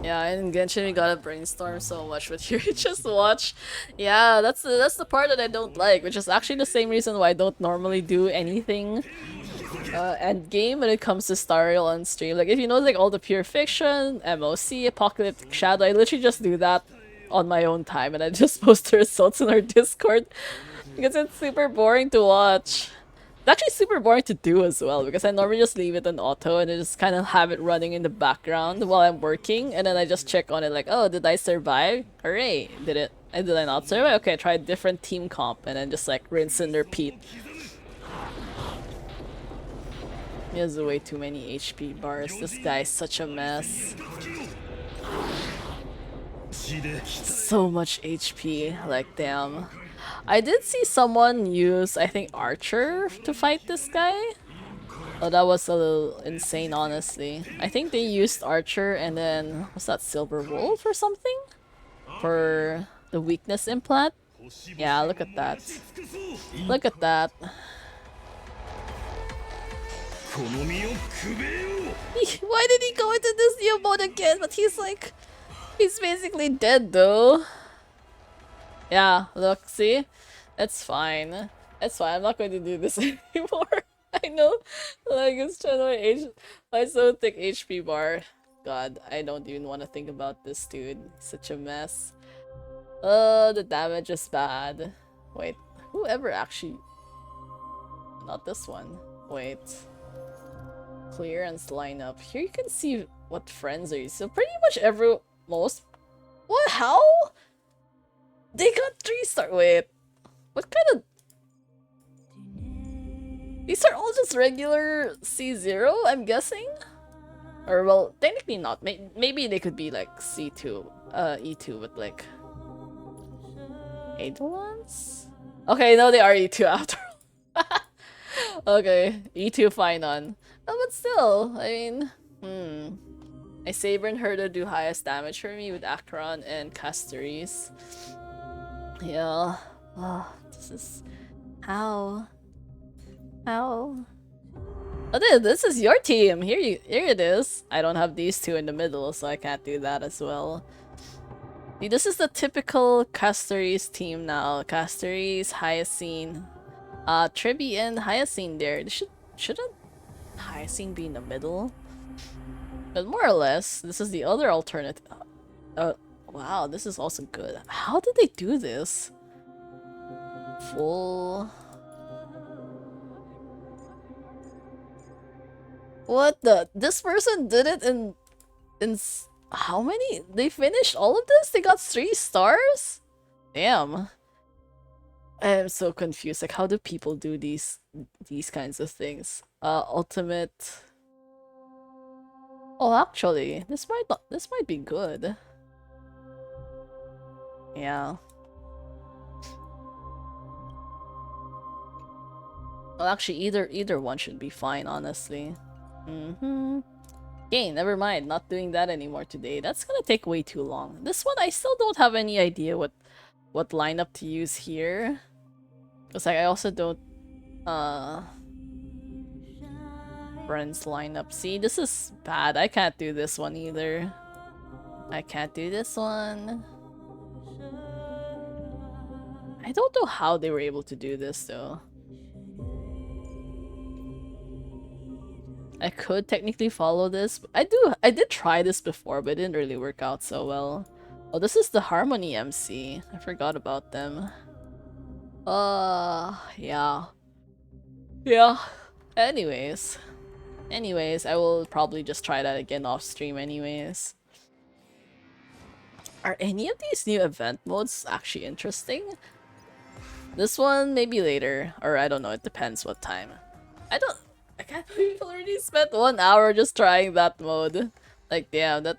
Yeah, in Genshin we gotta brainstorm so much, but here you just watch. Yeah, that's the part that I don't like, which is actually the same reason why I don't normally do anything end game when it comes to Star Rail on stream. Like if you know like all the pure fiction, MOC, Apocalyptic Shadow, I literally just do that on my own time and I just post the results in our Discord because it's super boring to watch. It's actually super boring to do as well because I normally just leave it on auto and I just kind of have it running in the background while I'm working and then I just check on it like, oh, did I survive? Hooray! Did I not survive? Okay, try a different team comp and then just like rinse and repeat. He has way too many HP bars. This guy is such a mess. So much HP, like damn. I did see someone use, I think, Archer to fight this guy. Oh, that was a little insane, honestly. I think they used Archer and then, what's that, Silver Wolf or something? For the weakness implant? Yeah, look at that. Look at that. Why did he go into this new mode again? But he's like... He's basically dead though. Yeah, look, see? It's fine. It's fine, I'm not going to do this anymore. I know. Like, it's trying to my so thick HP bar. God, I don't even want to think about this dude. He's such a mess. The damage is bad. Wait, whoever actually... Not this one. Wait. Clearance lineup. Here you can see what friends are you. So pretty much most... What? How? They got 3-star. Wait. What kind of... These are all just regular C0, I'm guessing? Or, well, technically not. Maybe they could be like C2, E2 with like... Eidolons? Okay, no, they are E2 after all. Okay, E2 Finon. Oh, but still, I mean, I Saber and Herda do highest damage for me with Acheron and Casteries. Yeah, Oh, this is... How? How? Oh, dude, this is your team! Here it is! I don't have these two in the middle, so I can't do that as well. See, this is the typical Castories team now. Castories, Hyacine. Tribi and Hyacine there. Shouldn't Hyacine be in the middle? But more or less, this is the other alternative. Wow, this is also good. How did they do this? Full... What the? This person did it in how many? They finished all of this? They got 3 stars? Damn. I am so confused. Like, how do people do these kinds of things? Ultimate. Oh, actually, this might be good. Yeah. Well, actually, either one should be fine, honestly. Okay, never mind. Not doing that anymore today. That's gonna take way too long. This one, I still don't have any idea what lineup to use here. Cause like, I also don't friends lineup. See, this is bad. I can't do this one either. I can't do this one. I don't know how they were able to do this though. I could technically follow this. I did try this before, but it didn't really work out so well. Oh, this is the Harmony MC. I forgot about them. Yeah. Yeah. Anyways, I will probably just try that again off stream anyways. Are any of these new event modes actually interesting? This one, maybe later. Or I don't know, it depends what time. I can't believe people already spent 1 hour just trying that mode. Like, damn, that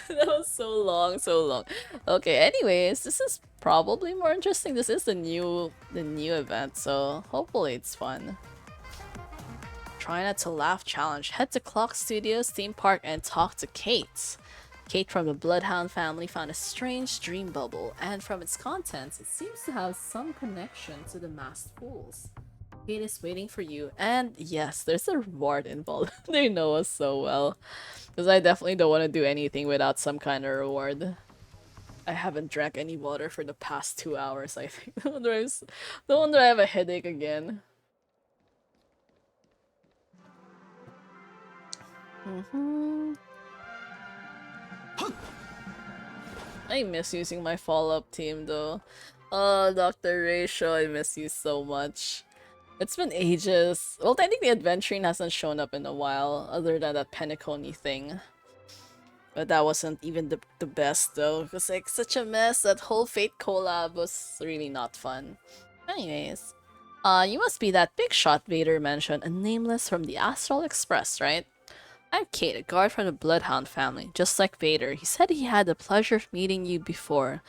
was so long. Okay, anyways, this is probably more interesting. This is the new event, so hopefully it's fun. Try not to laugh challenge. Head to Clock Studios theme park and talk to Kate. Kate from the Bloodhound family found a strange dream bubble, and from its contents, it seems to have some connection to the masked fools. Kate is waiting for you, and yes, there's a reward involved. They know us so well. Because I definitely don't want to do anything without some kind of reward. I haven't drank any water for the past 2 hours, I think. No wonder I have a headache again. I miss using my follow-up team though. Oh, Dr. Ratio, I miss you so much. It's been ages. Well, technically Adventuring hasn't shown up in a while, other than that Penacony thing. But that wasn't even the best though. It was like such a mess. That whole Fate collab was really not fun. Anyways. You must be that big shot Vader mentioned, a nameless from the Astral Express, right? I'm Kate, a guard from the Bloodhound family. Just like Vader, he said he had the pleasure of meeting you before.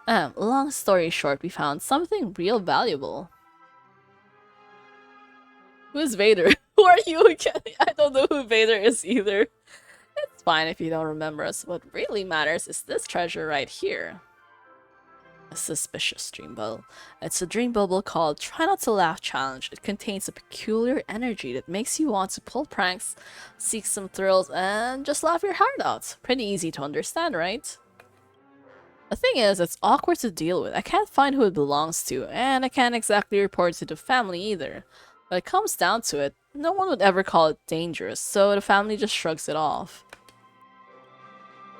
Long story short, we found something real valuable. Who's Vader? Who are you again? I don't know who Vader is either. It's fine if you don't remember us. What really matters is this treasure right here. A suspicious dream bubble. It's a dream bubble called Try Not to Laugh Challenge. It contains a peculiar energy that makes you want to pull pranks, seek some thrills, and just laugh your heart out. Pretty easy to understand, right? The thing is, it's awkward to deal with. I can't find who it belongs to, and I can't exactly report it to the family either. When it comes down to it, no one would ever call it dangerous, so the family just shrugs it off.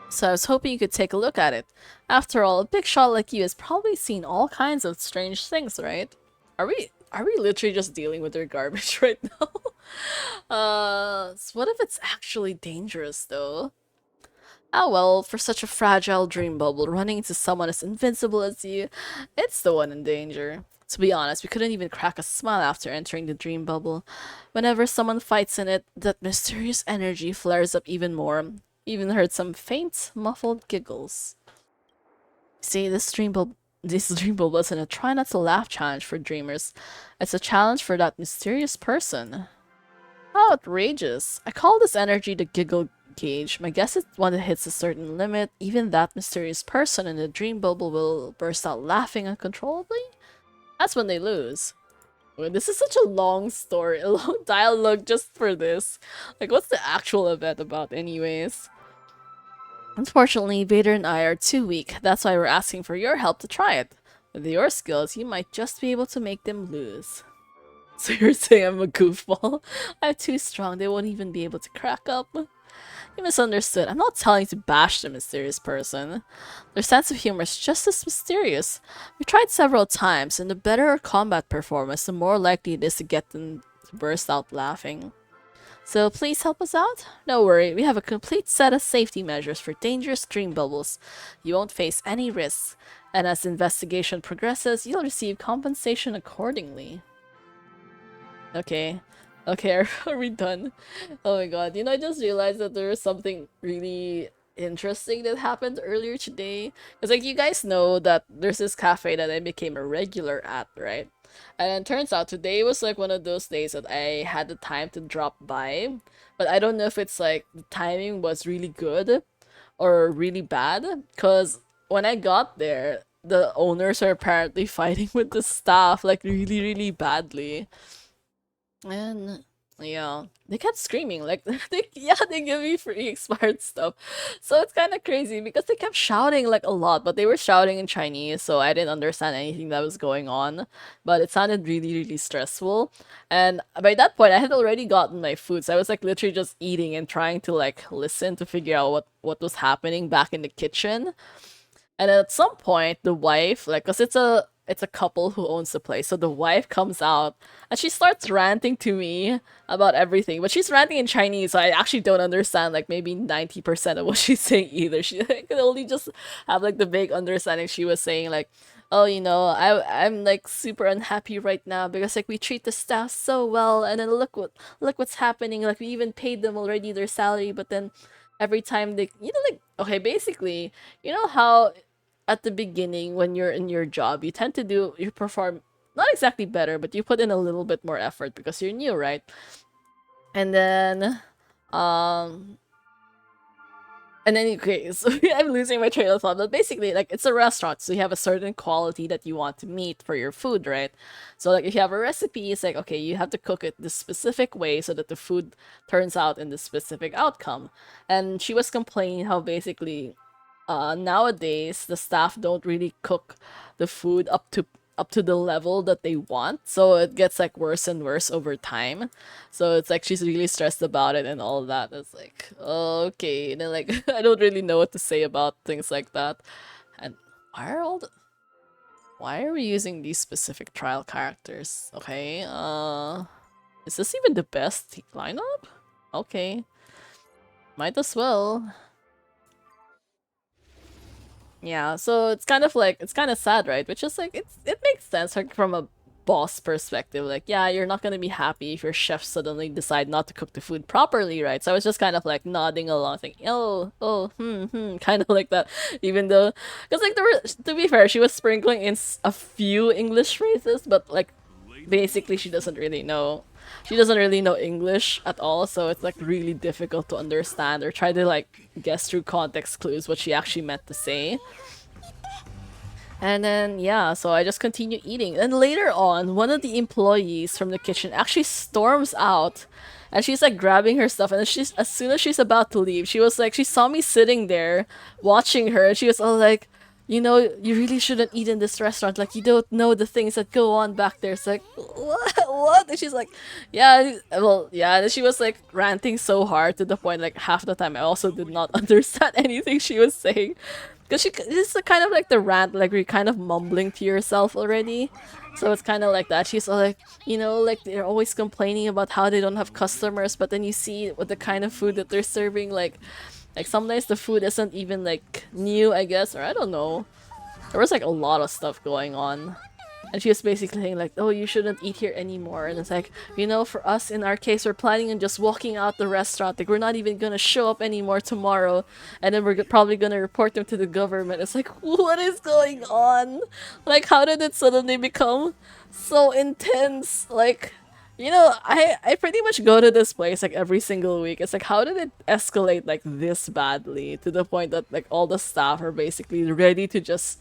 So I was hoping you could take a look at it. After all, a big shot like you has probably seen all kinds of strange things, right? Are we literally just dealing with their garbage right now? So what if it's actually dangerous though? Ah well, for such a fragile dream bubble, running into someone as invincible as you, it's the one in danger. To be honest, we couldn't even crack a smile after entering the dream bubble. Whenever someone fights in it, that mysterious energy flares up even more. Even heard some faint, muffled giggles. See, this dream bubble isn't a try not to laugh challenge for dreamers. It's a challenge for that mysterious person. How outrageous. I call this energy the giggle gauge. My guess is when it hits a certain limit, even that mysterious person in the dream bubble will burst out laughing uncontrollably? That's when they lose. Well, this is such a long story, a long dialogue just for this. Like, what's the actual event about anyways? Unfortunately, Vader and I are too weak. That's why we're asking for your help to try it. With your skills, you might just be able to make them lose. So you're saying I'm a goofball? I'm too strong, they won't even be able to crack up. You misunderstood. I'm not telling you to bash the mysterious person. Their sense of humor is just as mysterious. We tried several times, and the better our combat performance, the more likely it is to get them to burst out laughing. So please help us out? No worry, we have a complete set of safety measures for dangerous dream bubbles. You won't face any risks, and as the investigation progresses, you'll receive compensation accordingly. Okay. Okay, are we done? Oh my god, you know, I just realized that there was something really interesting that happened earlier today. Because, like, you guys know that there's this cafe that I became a regular at, right? And it turns out today was like one of those days that I had the time to drop by. But I don't know if it's like the timing was really good or really bad. Because when I got there, the owners are apparently fighting with the staff like really, really badly. And yeah, they kept screaming like they give me free expired stuff. So it's kind of crazy because they kept shouting like a lot, but they were shouting in Chinese, so I didn't understand anything that was going on. But it sounded really, really stressful. And by that point, I had already gotten my food, so I was like literally just eating and trying to like listen to figure out what was happening back in the kitchen. And at some point, the wife, like, cause it's a couple who owns the place, so the wife comes out and she starts ranting to me about everything. But she's ranting in Chinese, so I actually don't understand like maybe 90% of what she's saying either. She I could only just have like the vague understanding. She was saying like, "Oh, you know, I'm like super unhappy right now because like we treat the staff so well, and then look what's happening. Like we even paid them already their salary, but then." Every time they, you know, like, okay, basically, you know how at the beginning when you're in your job you tend to you perform not exactly better, but you put in a little bit more effort because you're new, right? And then um okay, so I'm losing my train of thought, but basically, like, it's a restaurant, so you have a certain quality that you want to meet for your food, right? So, like, if you have a recipe, it's like, okay, you have to cook it this specific way so that the food turns out in this specific outcome. And she was complaining how basically nowadays the staff don't really cook the food up to the level that they want, so it gets like worse and worse over time. So it's like she's really stressed about it and all that. It's like, okay, and then like I don't really know what to say about things like that. And why are we using these specific trial characters? Okay, is this even the best lineup? Okay, might as well. Yeah, so it's kind of like it's kind of sad, right? Which is like it makes sense like from a boss perspective. Like, yeah, you're not gonna be happy if your chefs suddenly decide not to cook the food properly, right? So I was just kind of like nodding along, thinking, kind of like that. Even though, because like there were, to be fair, she was sprinkling in a few English phrases, but like basically she doesn't really know. She doesn't really know English at all, so it's like really difficult to understand or try to like guess through context clues what she actually meant to say. And then yeah, so I just continue eating. And later on, one of the employees from the kitchen actually storms out and she's like grabbing her stuff, and then she's as soon as she's about to leave, she was like she saw me sitting there watching her and she was all like, you know, you really shouldn't eat in this restaurant. Like, you don't know the things that go on back there. It's like, what? What? And she's like, yeah, well, yeah. And she was like ranting so hard to the point, like, half the time I also did not understand anything she was saying. Because it's kind of like the rant, like, you're kind of mumbling to yourself already. So it's kind of like that. She's all like, you know, like, they're always complaining about how they don't have customers, but then you see what the kind of food that they're serving, like sometimes the food isn't even like new, I guess, or I don't know. There was like a lot of stuff going on. And she was basically saying like, oh, you shouldn't eat here anymore. And it's like, you know, for us, in our case, we're planning on just walking out the restaurant. Like, we're not even gonna show up anymore tomorrow. And then we're probably gonna report them to the government. It's like, what is going on? Like, how did it suddenly become so intense? Like, you know, I pretty much go to this place like every single week. It's like, how did it escalate like this badly to the point that like all the staff are basically ready to just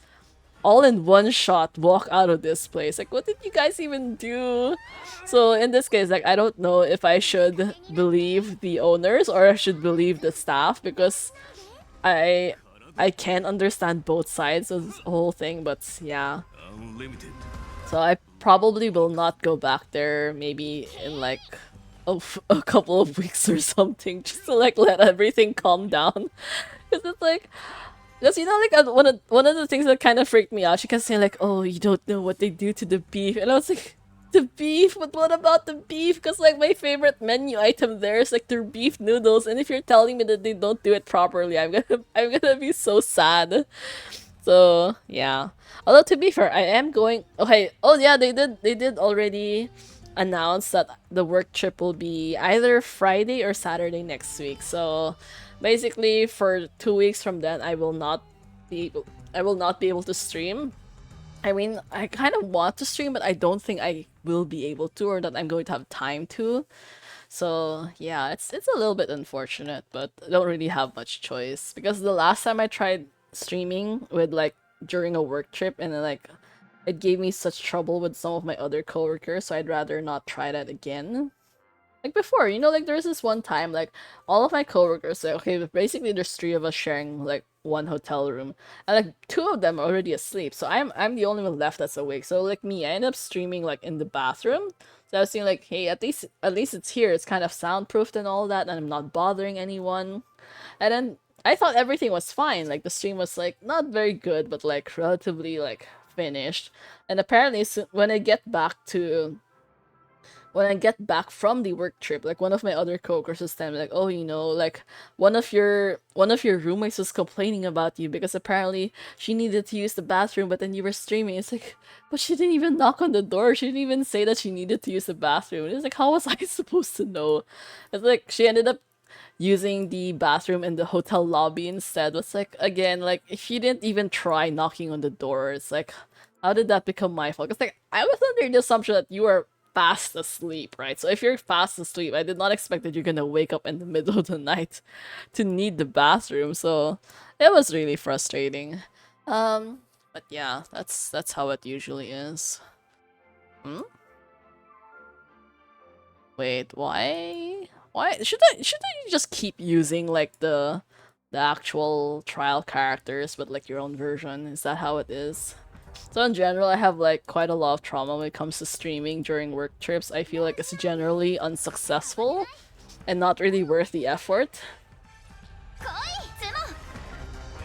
all in one shot walk out of this place. Like, what did you guys even do? So in this case, like, I don't know if I should believe the owners or I should believe the staff, because I I can understand both sides of this whole thing, but yeah. So I probably will not go back there, maybe in like a couple of weeks or something, just to like let everything calm down. Because it's like, because you know, like one of the things that kind of freaked me out, she kept saying like, "Oh, you don't know what they do to the beef," and I was like, "The beef? But what about the beef?" Because like my favorite menu item there is like their beef noodles, and if you're telling me that they don't do it properly, I'm gonna be so sad. So yeah. Although to be fair, I am going. Okay. Oh yeah, they did already announce that the work trip will be either Friday or Saturday next week. So basically, for 2 weeks from then, I will not be able to stream. I mean, I kind of want to stream, but I don't think I will be able to, or that I'm going to have time to. So yeah, it's a little bit unfortunate, but I don't really have much choice, because the last time I tried streaming with like during a work trip, and then like it gave me such trouble with some of my other coworkers, so I'd rather not try that again. Like before, you know, like there's this one time, like all of my coworkers, like, okay, basically there's three of us sharing like one hotel room, and like two of them are already asleep, so I'm the only one left that's awake. So like me, I end up streaming like in the bathroom. So I was thinking like, hey, at least it's here, it's kind of soundproofed and all that, and I'm not bothering anyone. And then I thought everything was fine. Like the stream was like not very good, but like relatively like finished. And apparently, when I get back from the work trip, like one of my other coworkers was telling me like, oh, you know, like one of your roommates was complaining about you because apparently she needed to use the bathroom, but then you were streaming. It's like, but she didn't even knock on the door. She didn't even say that she needed to use the bathroom. It's like, how was I supposed to know? It's like she ended up using the bathroom in the hotel lobby instead. It's like, again, like if you didn't even try knocking on the door, it's like, how did that become my fault? It's like I was under the assumption that you were fast asleep, right? So if you're fast asleep, I did not expect that you're gonna wake up in the middle of the night to need the bathroom. So it was really frustrating. But yeah, that's how it usually is. Hmm? Wait, why? Why should I just keep using like the actual trial characters but like your own version? Is that how it is? So in general, I have like quite a lot of trauma when it comes to streaming during work trips. I feel like it's generally unsuccessful and not really worth the effort.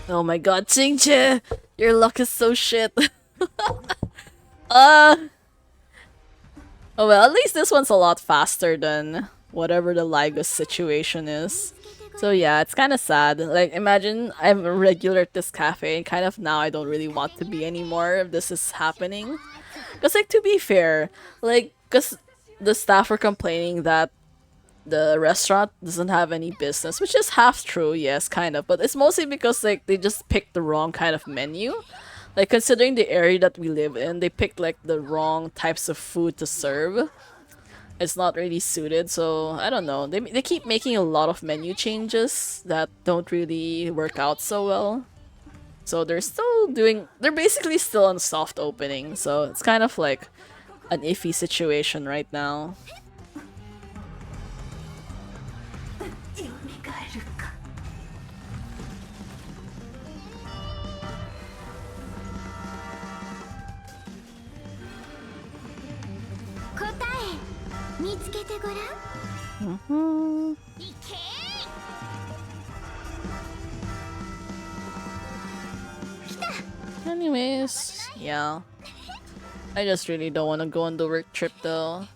Oh my god, Chingche! Your luck is so shit. uh Oh well, at least this one's a lot faster than whatever the Lygos situation is. So yeah, it's kind of sad. Like, imagine I'm a regular at this cafe, and kind of now I don't really want to be anymore if this is happening. Because, like, to be fair, like, because the staff were complaining that the restaurant doesn't have any business, which is half true, yes, kind of. But it's mostly because, like, they just picked the wrong kind of menu. Like, considering the area that we live in, they picked, like, the wrong types of food to serve. It's not really suited, so I don't know. They keep making a lot of menu changes that don't really work out so well. So they're basically still on soft opening, so it's kind of like an iffy situation right now. Anyways, yeah. I just really don't want to go on the work trip though.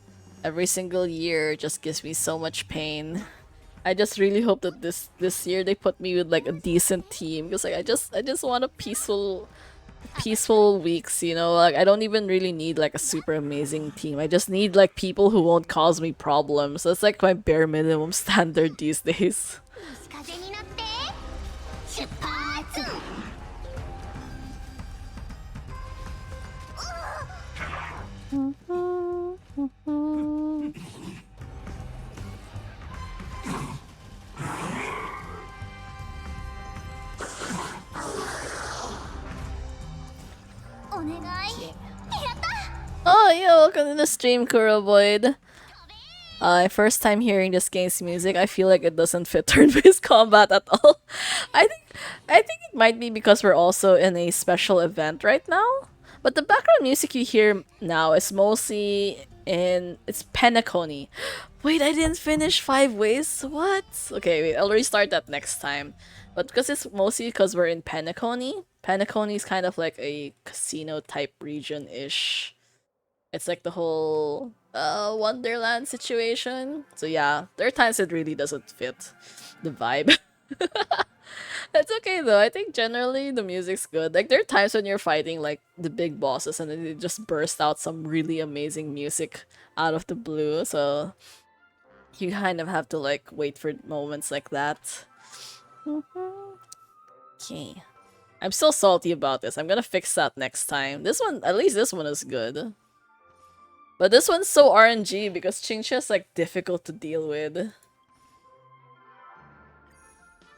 Every single year just gives me so much pain. I just really hope that this year they put me with like a decent team, because like I just want a peaceful weeks, you know? Like I don't even really need like a super amazing team. I just need like people who won't cause me problems. That's like my bare minimum standard these days. welcome to the stream, Kuroboyd. First time hearing this game's music, I feel like it doesn't fit turn-based combat at all. I think it might be because we're also in a special event right now. But the background music you hear now is mostly it's Penacony. Wait, I didn't finish 5 ways? What? Okay, wait, I'll restart that next time. But because it's mostly because we're in Penacony. Penacony is kind of like a casino type region-ish. It's like the whole Wonderland situation. So yeah, there are times it really doesn't fit the vibe. It's okay though. I think generally the music's good. Like there are times when you're fighting like the big bosses and then they just burst out some really amazing music out of the blue. So you kind of have to like wait for moments like that. Okay. I'm still salty about this. I'm gonna fix that next time. This one, at least this one is good. But this one's so RNG because Chincha's like difficult to deal with.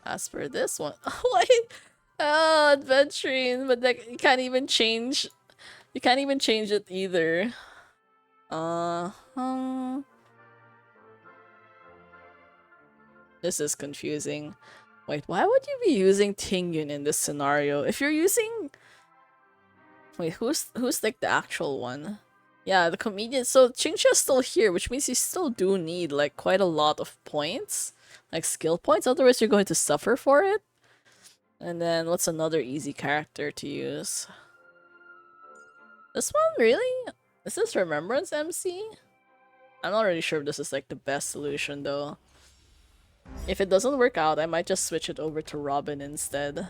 As for this one, wait, oh, adventuring, but like you can't even change. You can't even change it either. This is confusing. Wait, why would you be using Tingyun in this scenario? If you're using, wait, who's like the actual one? Yeah, the comedian. So Chincha's still here, which means you still do need like quite a lot of points, like skill points. Otherwise, you're going to suffer for it. And then what's another easy character to use? This one, really? Is this Remembrance MC? I'm not really sure if this is like the best solution though. If it doesn't work out, I might just switch it over to Robin instead.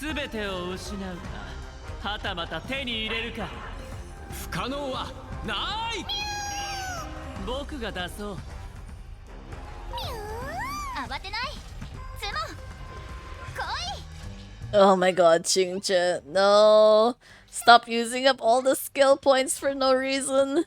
全てを失うかはたまた手に入れるか不可能はない僕が出そう慌てないツモ来い Oh my god, Chingcha. No! Stop using up all the skill points for no reason.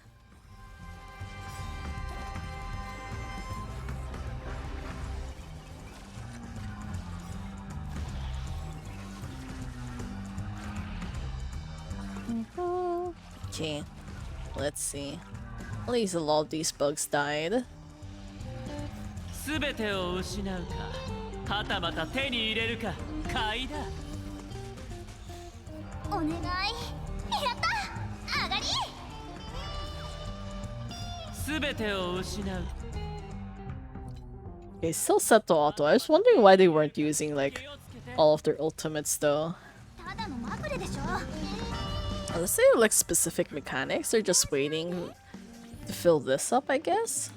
Okay, let's see. At least a lot of these bugs died. 全てを失うかはたまた手に入れるか買いだお願いやった上がり全てを失う Okay, still set to auto. I was wondering why they weren't using like all of their ultimates though. ただのまぐれでしょ Unless they have like specific mechanics, they're just waiting to fill this up, I guess.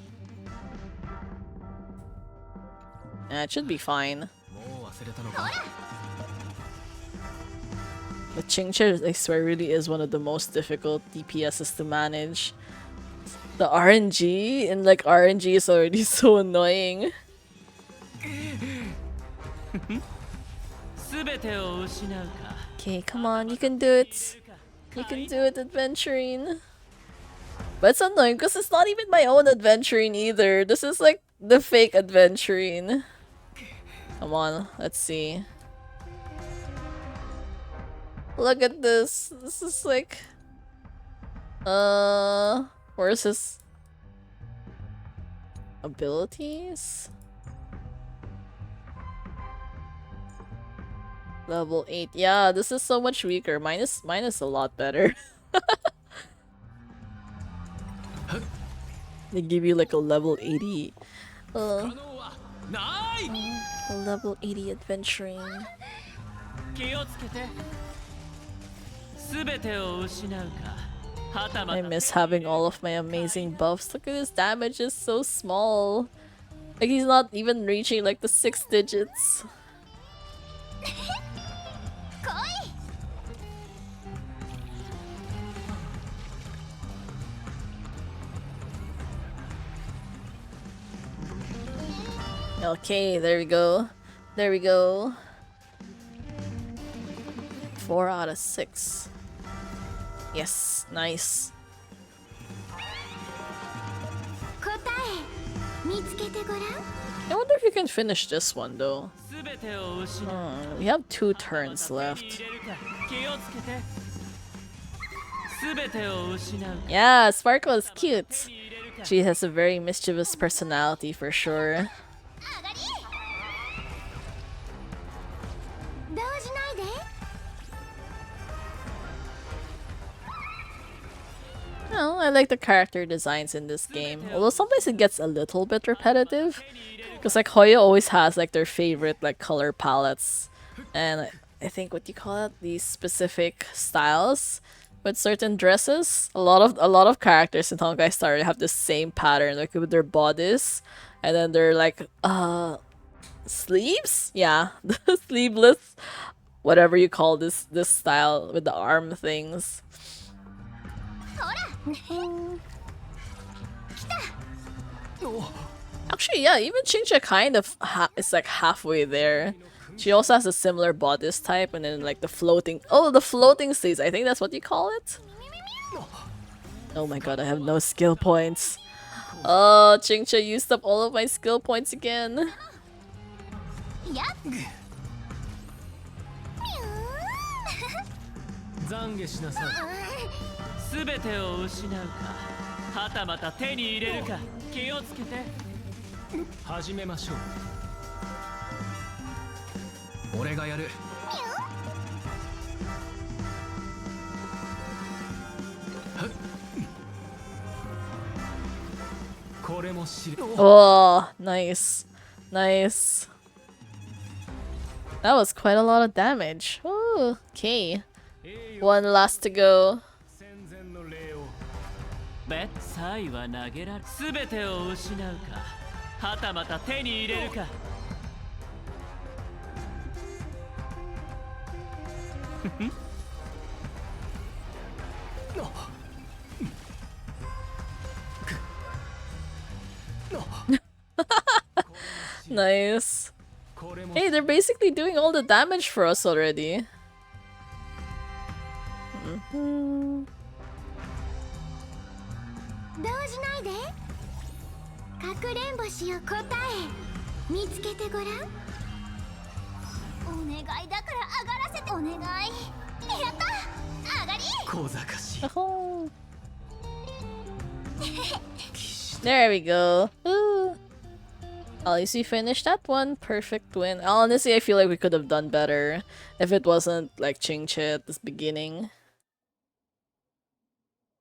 Yeah, it should be fine. But Chingcha, I swear, really is one of the most difficult DPSs to manage. The RNG and like RNG is already so annoying. 全てを失うか Okay, come on, you can do it. You can do it, adventuring. But it's annoying because it's not even my own adventuring either. This is like the fake adventuring. Come on, let's see. Look at this. This is like... Where's his... abilities? Level 8. Yeah, this is so much weaker. Mine is a lot better. They give you like a level 80. A level 80 adventuring. 気をつけて全てを失うかはたま I た miss having all of my amazing buffs. Look at his damage is so small. Like he's not even reaching like the 6 digits. 来い Okay, there we go. There we go. 4 out of 6. Yes, nice. 答え見つけてごらん I wonder if you can finish this one though. 全てを失う We have 2 turns 手に left. 入れるか気をつけて全てを失う Yeah, Sparkle is cute. 手に入れるか She has a very mischievous personality for sure. 動じないで Oh, I like the character designs in this game. Although sometimes it gets a little bit repetitive. Because like Hoya always has like their favorite like color palettes. And I think what you call it? These specific styles with certain dresses. A lot of characters in Honkai Star have the same pattern, like with their bodies. And then they're like sleeves? Yeah. The sleeveless. Whatever you call this style with the arm things. ほら Actually, yeah, even Chincha kind of is like halfway there. She also has a similar bodice type, and then like the floating sleeves. I think that's what you call it. Oh my god, I have no skill points. Oh, Chincha used up all of my skill points again. やっ 懺悔しなさい全てを失うかはたまた手に入れるか気をつけて始めましょう俺がやるこれも知れ Oh, nice. Nice. That was quite a lot of damage. Ooh, okay. One last to go. 戦前の礼をベッサイは投げられ全てを失うかはたまた手に入れるか Nice. これも Hey, they're basically doing all the damage for us already. Mhm. 動じないでかくれんぼしよ答え見つけてごらんお願いだから上がらせてお願いやった上がり 小賢しい Oh. There we go. Ooh. At least we finished that one. Perfect win. Honestly, I feel like we could have done better if it wasn't like Chingche at this beginning.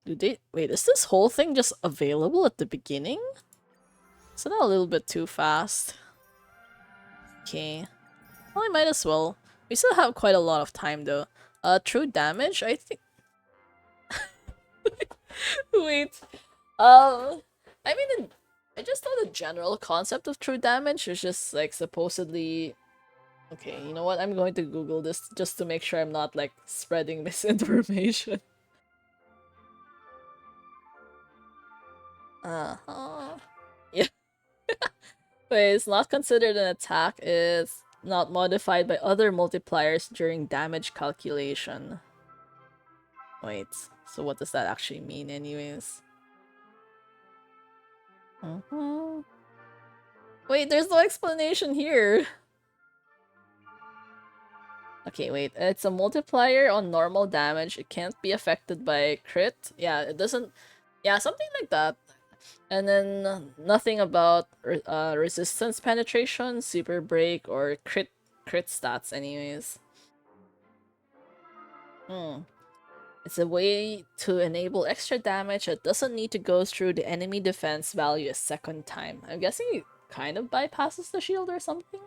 Wait, is this whole thing just available at the beginning? Isn't that a little bit too fast? Okay. Well, I might as well. We still have quite a lot of time though. True damage, I think. Wait. I mean, I just thought the general concept of true damage is just like supposedly. Okay, you know what? I'm going to Google this just to make sure I'm not like spreading misinformation. Yeah. Wait, it's not considered an attack. It's not modified by other multipliers during damage calculation. Wait, so what does that actually mean anyways? Wait, there's no explanation here. Okay, wait. It's a multiplier on normal damage. It can't be affected by crit. Yeah, it doesn't... Yeah, something like that. And then nothing about resistance penetration, super break, or crit stats anyways. It's a way to enable extra damage that doesn't need to go through the enemy defense value a second time. I'm guessing it kind of bypasses the shield or something?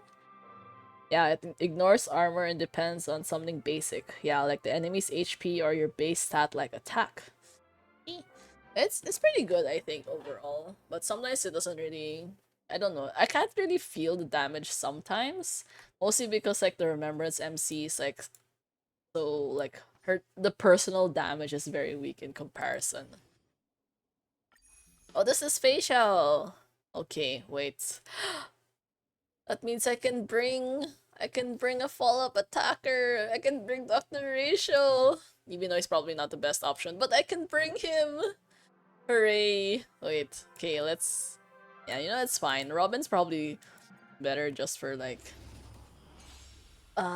Yeah, it ignores armor and depends on something basic. Yeah, like the enemy's HP or your base stat like attack. It's pretty good, I think, overall. But sometimes it doesn't really... I don't know. I can't really feel the damage sometimes. Mostly because, like, the Remembrance MC is, like... So, like, the personal damage is very weak in comparison. Oh, this is facial! Okay, wait. That means I can bring a follow-up attacker. I can bring Dr. Ratio. Even though he's probably not the best option, but I can bring him! Hooray! Wait, okay, let's... Yeah, you know, it's fine. Robin's probably better just for like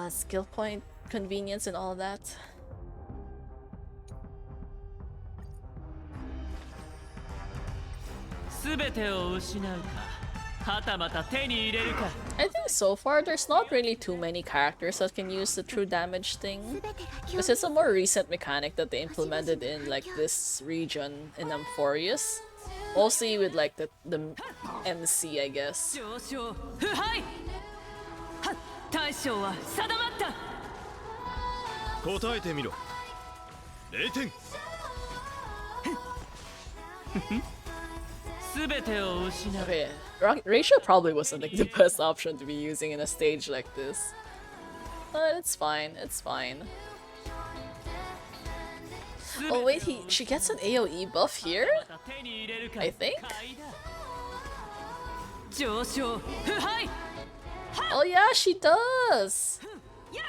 skill point convenience and all that. I think so far there's not really too many characters that can use the true damage thing. Because it's a more recent mechanic that they implemented in like this region in Amphorius. Mostly with like the MC, I guess. 答えてみろ。0点。Okay, Ratio probably wasn't like the best option to be using in a stage like this. But it's fine, it's fine. Oh wait, she gets an AoE buff here? I think? Oh yeah, she does!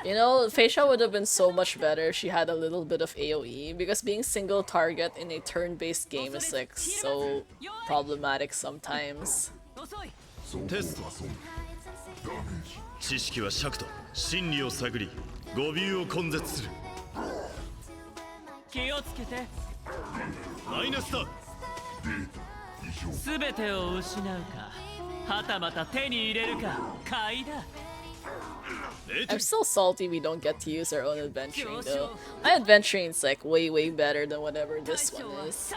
You know, Feisha would have been so much better if she had a little bit of AoE, because being single target in a turn-based game is like so problematic sometimes. テスト。知識は尺と真理を探り、語尾を根絶する。気をつけて。マイナスだ。すべてを失うか、はたまた手に入れるか、買いだ。I'm still salty we don't get to use our own adventuring though. My adventuring's like way better than whatever this one is.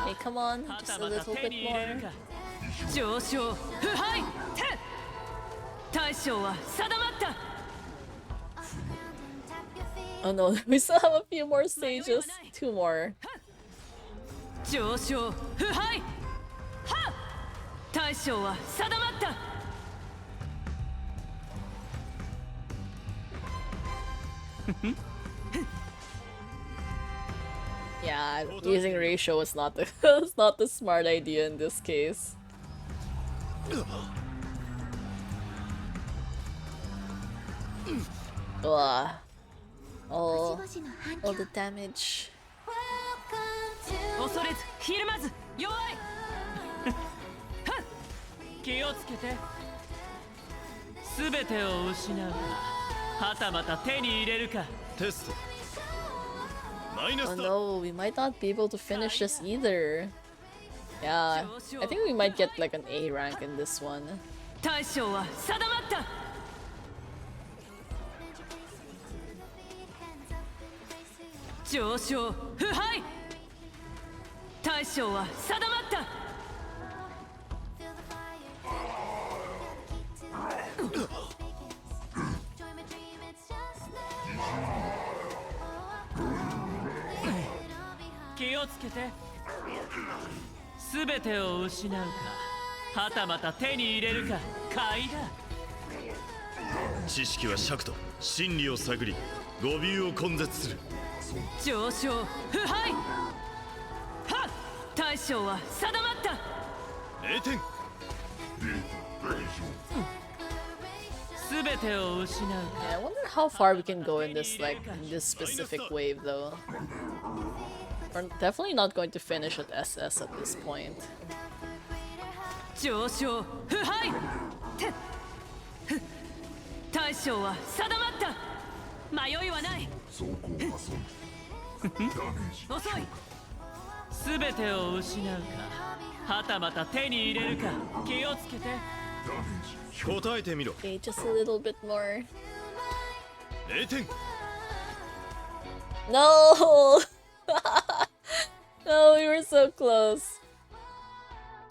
Hey, come on, just a little bit more. Oh no, we still have a few more stages. 2 more. Yeah, using ratio was not the was not the smart idea in this case. Ugh. All the damage. 恐れずひるまず弱い気をつけてすべてを失うかはたまた手に入れるかテスト。マイナ Oh スだ。 no, we might not be able to finish this either. Yeah, I think we might get like an A rank in this one. 大将は定まった上昇腐敗大将は定まった気をつけてすべてを失うかはたまた手に入れるか買いだ知識は尺と真理を探り、語尾を根絶する。上昇腐敗はっ大将は定まった0点。すべてを失うか Yeah, I wonder how far we can go in this specific wave though. We're definitely not going to finish at SS at this point. 上昇腐敗大将は定まった迷いはない遅いすべてを失うかはたまた手に入れるか気をつけて答えてみろ。 Okay, just a little bit more. 0点。 No! No, we were so close.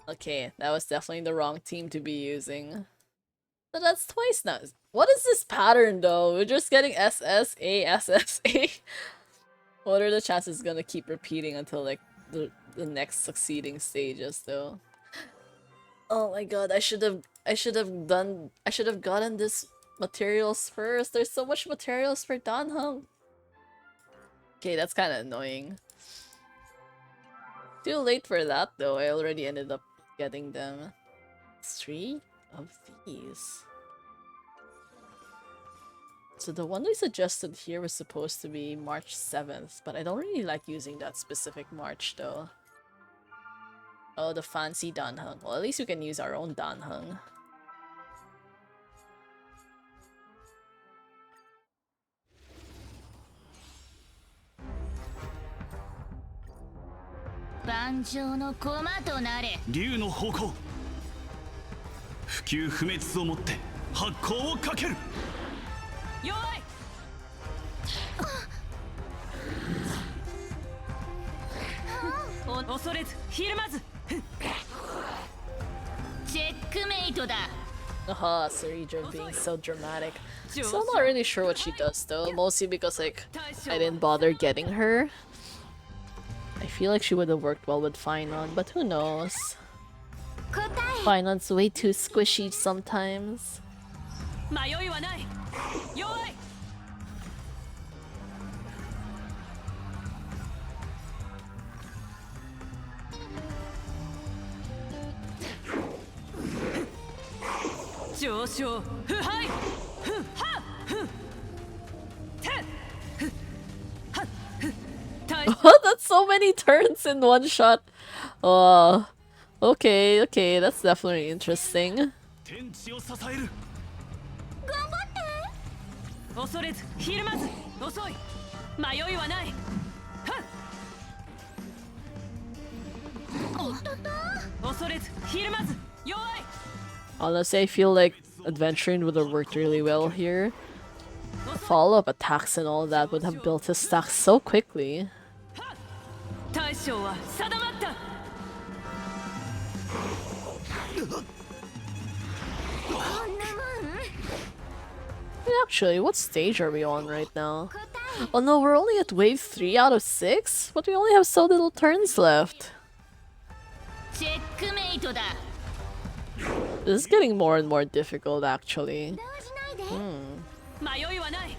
Okay, that was definitely the wrong team to be using. But that's twice now. What is this pattern though? We're just getting SSA, SSA. What are the chances it's gonna keep repeating until like the next succeeding stages though? Oh my god, I should have gotten this materials first. There's so much materials for Danheng. Okay, that's kind of annoying. Too late for that though. I already ended up getting them. 3 of these. So the one they suggested here was supposed to be March 7th, but I don't really like using that specific March though. Oh, the fancy danheng. Well, at least we can use our own danheng.竜の方向普及不滅をもって発行をかけるよい恐れずひるまずチェックメイトだ Aha, Ceridra being so dramatic. So I'm not really sure what she does though, mostly because like I didn't bother getting her. I feel like she would have worked well with Finon, but who knows? Finon's way too squishy sometimes. 迷いはないよい上昇腐敗ふんはふんてふはふ大 That's so many turns in one shot. Oh, okay, okay, that's definitely interesting. 天地を支える恐れずひるまず遅い迷いはない恐れずひるまずよい Honestly, I feel like adventuring would have worked really well here. Follow-up attacks and all that would have built his stack so quickly. 大将は定まった Actually, what stage are we on right now? Oh no, we're only at wave 3 out of 6? But we only have so little turns left. チェックメイトだ This is getting more and more difficult, actually. 迷いはない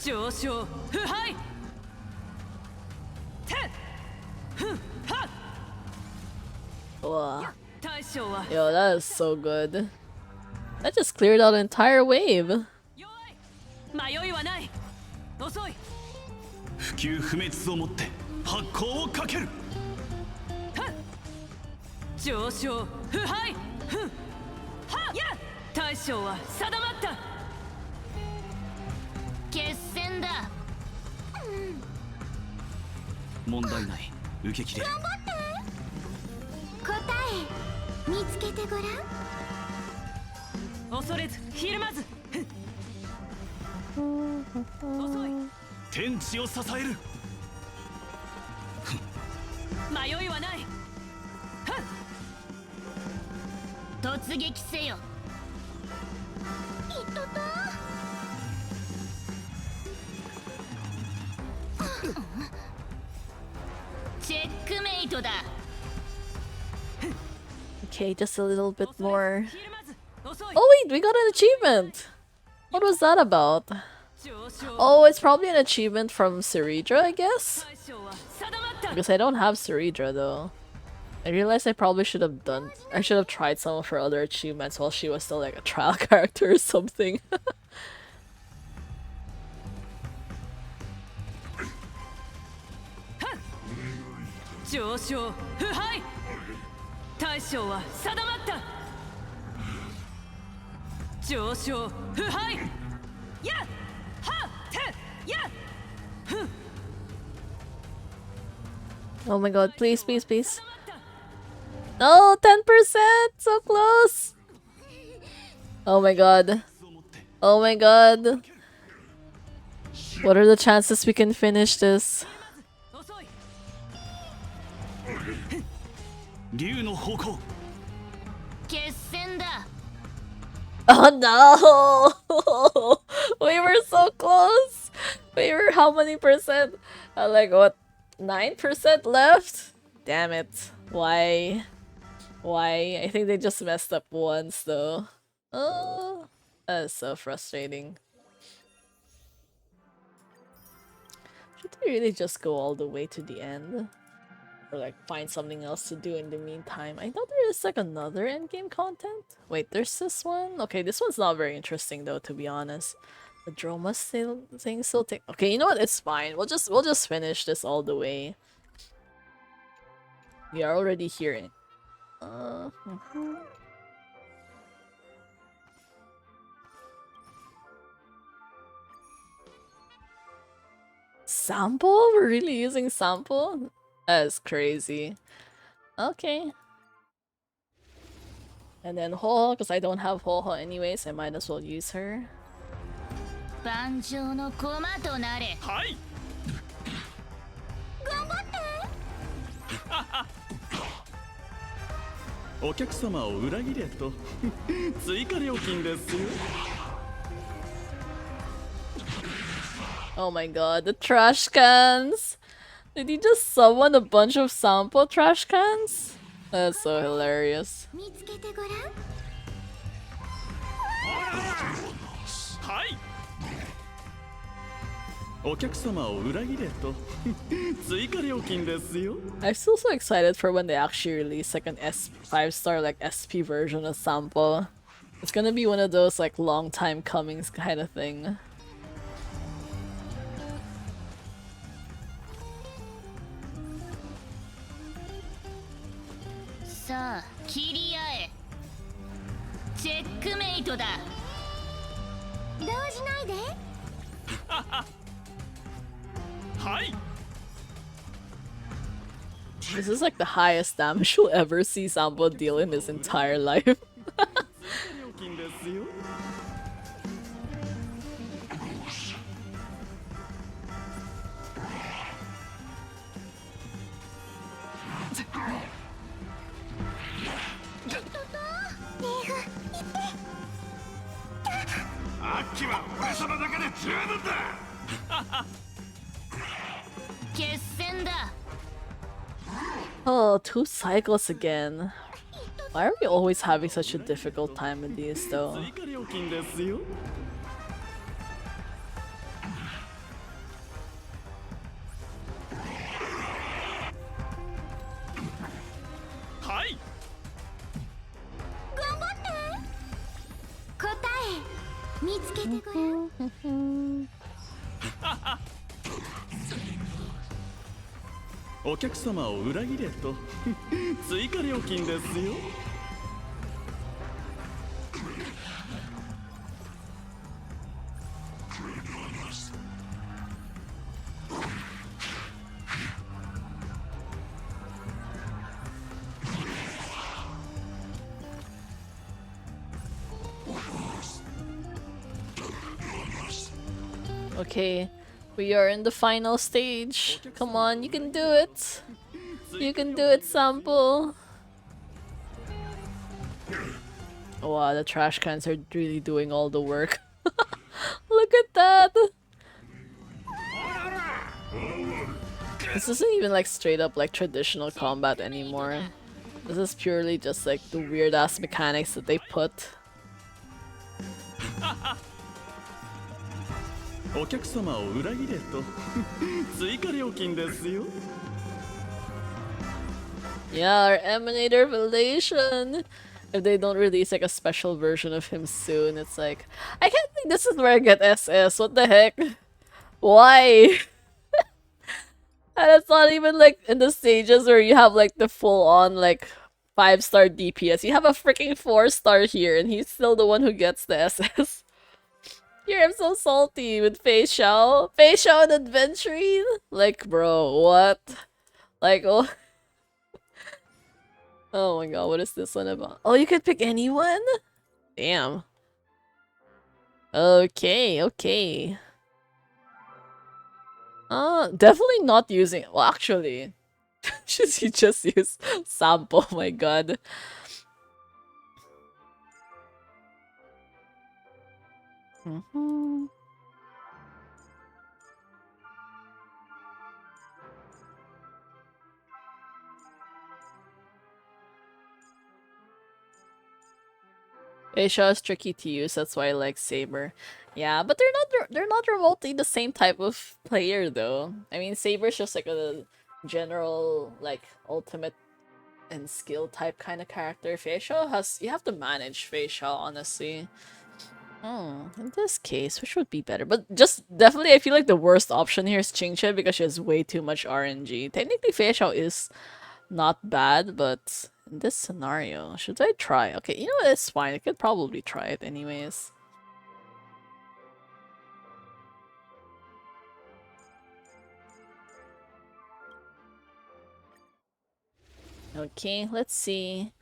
上昇腐敗てふんは Wow. 大将は Yo, that is so good. That just cleared out an entire wave. よい迷いはない遅い普及不滅をもって発行をかける上昇腐敗ふんはや大将は定まった決戦だ問題ない受け切れ答え見つけてごらん恐れずひるまず遅い天地を支える迷いはない突撃せよいっとと チェックメイトだ Okay, just a little bit more. ひるまず遅い Oh wait, we got an achievement! What was that about? 上昇 Oh, it's probably an achievement from Ceridra, I guess? 大将は定まった Because I don't have Ceridra though. I realized I probably should have tried some of her other achievements while she was still like a trial character or something. 上昇腐敗大将は定まった上昇腐敗やはてや Oh my god, please, please, please. No, 10%! So close! Oh my god. Oh my god. What are the chances we can finish this? 遅い竜の方向決戦だ Oh no! We were so close! We were how many percent? Like what? 9% left? Damn it. Why? Why? I think they just messed up once though. That is so frustrating. Should they really just go all the way to the end? Or like find something else to do in the meantime? I thought there is like another endgame content. Wait, there's this one? Okay, this one's not very interesting though, to be honest. The Droma thing still take. Okay, you know what? It's fine. We'll just finish this all the way. We are already here. Sample? We're really using sample? That is crazy. Okay. And then Ho, because I don't have Ho anyways, I might as well use her. 万丈の駒となれ。はい。頑張って。お客様を裏切れと追加料金ですよ。Oh my god, the trash cans! Did he just summon a bunch of sample trash cans? That's so hilarious. 見つけてごらん。はい。お客様を裏切れと追加料金ですよ。 I'm still so excited for when they actually release like an S5-star like SP version of sample. It's gonna be one of those like long time comings kind of thing. さあ切り合え。チェックメイトだ。動じないで。はい。 This is like the highest damage you'll ever see Sampo deal in his entire life. 料金ですよ。 アッキは俺様だけで十分だ。決戦だ。 Oh, 2 cycles again. Why are we always having such a difficult time with these though? 追加料金ですよ。 はい。頑張って。答え見つけてごらん。お客様を裏切れと追加料金ですよ。 Okay, we are in the final stage. Come on, you can do it. You can do it, Sample. Wow, the trash cans are really doing all the work. Look at that. This isn't even like straight up like traditional combat anymore. This is purely just like the weird ass mechanics that they put. お客様を裏切れと追加料金ですよ。 Yeah, our Emanator Revelation. If they don't release like a special version of him soon, it's like, I can't think this is where I get SS. What the heck? Why? And it's not even like in the stages where you have like the full on like 5-star DPS. You have a freaking 4-star here, and he's still the one who gets the SS. Here, I'm so salty with Fei Xiao. Fei Xiao and Adventurine? Like, bro, what? Like, oh. Oh my god, what is this one about? Oh, you could pick anyone? Damn. Okay, okay. Definitely not using. Well, actually, should you just use sample? Oh my god. Aisha is tricky to use, that's why I like Saber. Yeah, but they're not remotely the same type of player though. I mean, Saber's just like a general like ultimate and skill type kind of character. Facial has you have to manage facial honestly. In this case, which would be better? But just definitely I feel like the worst option here is Qingche because she has way too much RNG. Technically facial is not bad, but in this scenario, should I try? Okay, you know what, it's fine. I could probably try it anyways. Okay, let's see.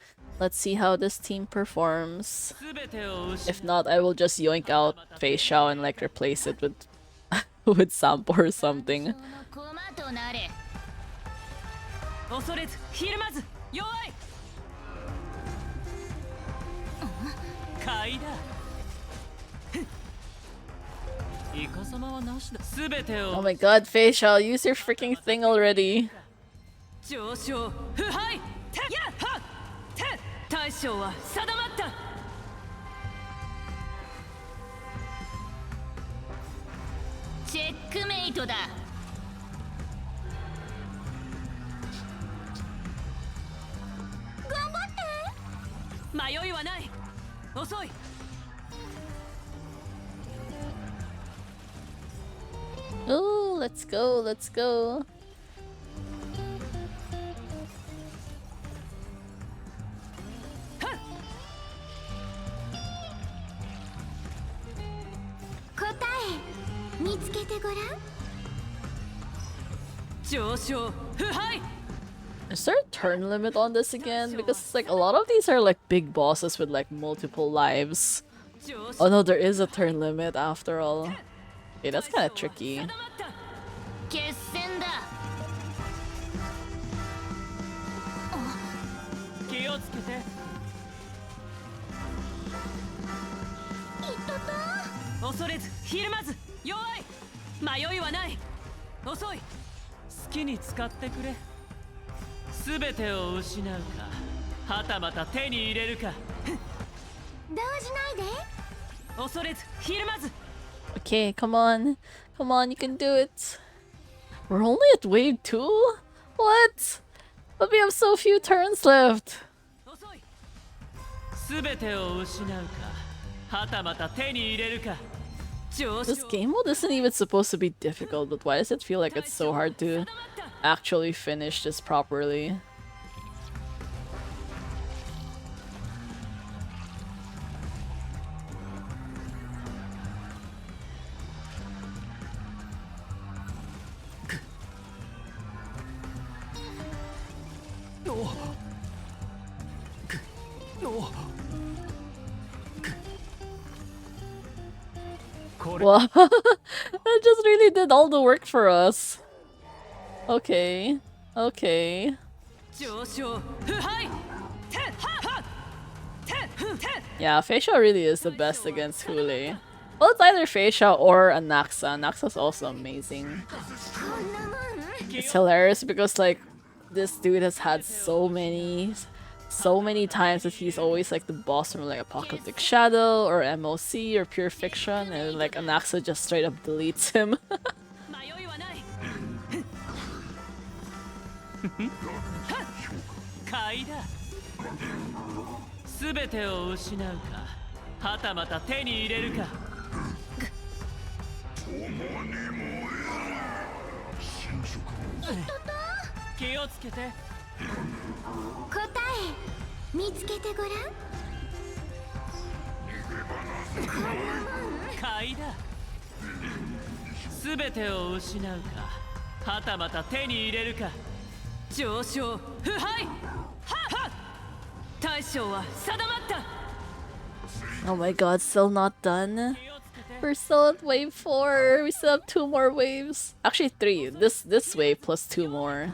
Let's see how this team performs. If not, I will just yoink out Fei Xiao and like replace it with with Sampo or something. 駒となれ恐れずひるまず弱い買いだイカ様はなしだすべて Oh を my god, Fei Xiao, use your freaking thing already. 上昇腐敗てやはて大将は定まったチェックメイトだ頑張って迷いはない遅い Oh, let's go, let's go. 答え見つけてごらん上昇腐敗 Is there a turn limit on this again? Because like a lot of these are like big bosses with like multiple lives. 上昇 Oh no, there is a turn limit after all. Okay, that's kind of tricky. 定まった決戦だ気をつけていったと恐れずひるまず弱い迷いはない遅い好きに使ってくれすべてを失うかはたまた手に入れるか動じないで恐れずひるまず Okay, come on. Come on, you can do it. We're only at wave 2? What? But we have so few turns left. 遅いすべてを失うかはたまた手に入れるか上 This 昇 game mode isn't even supposed to be difficult, but why does it feel like it's so hard to 定まった actually finish this properly? Wow, that just really did all the work for us. Okay, okay. 上昇腐敗てははてて Yeah, Facial really is the best against Hule. Well, it's either Facial or Anaxa. Anaxa's also amazing. こんなもん It's hilarious because like this dude has had so many times that he's always like the boss from like Apocalyptic Shadow or MOC or Pure Fiction, and like Anaxa just straight up deletes him. 迷いはない買いだすべてを失うかはたまた手に入れるか気をつけて答え見つけてごらん買いだすべてを失うかはたまた手に入れるか上昇腐敗はは大将は定まった Oh my god, still not done. 気をつけて We're still at wave 4. We still have 2 more waves. Actually 3. This wave plus 2 more.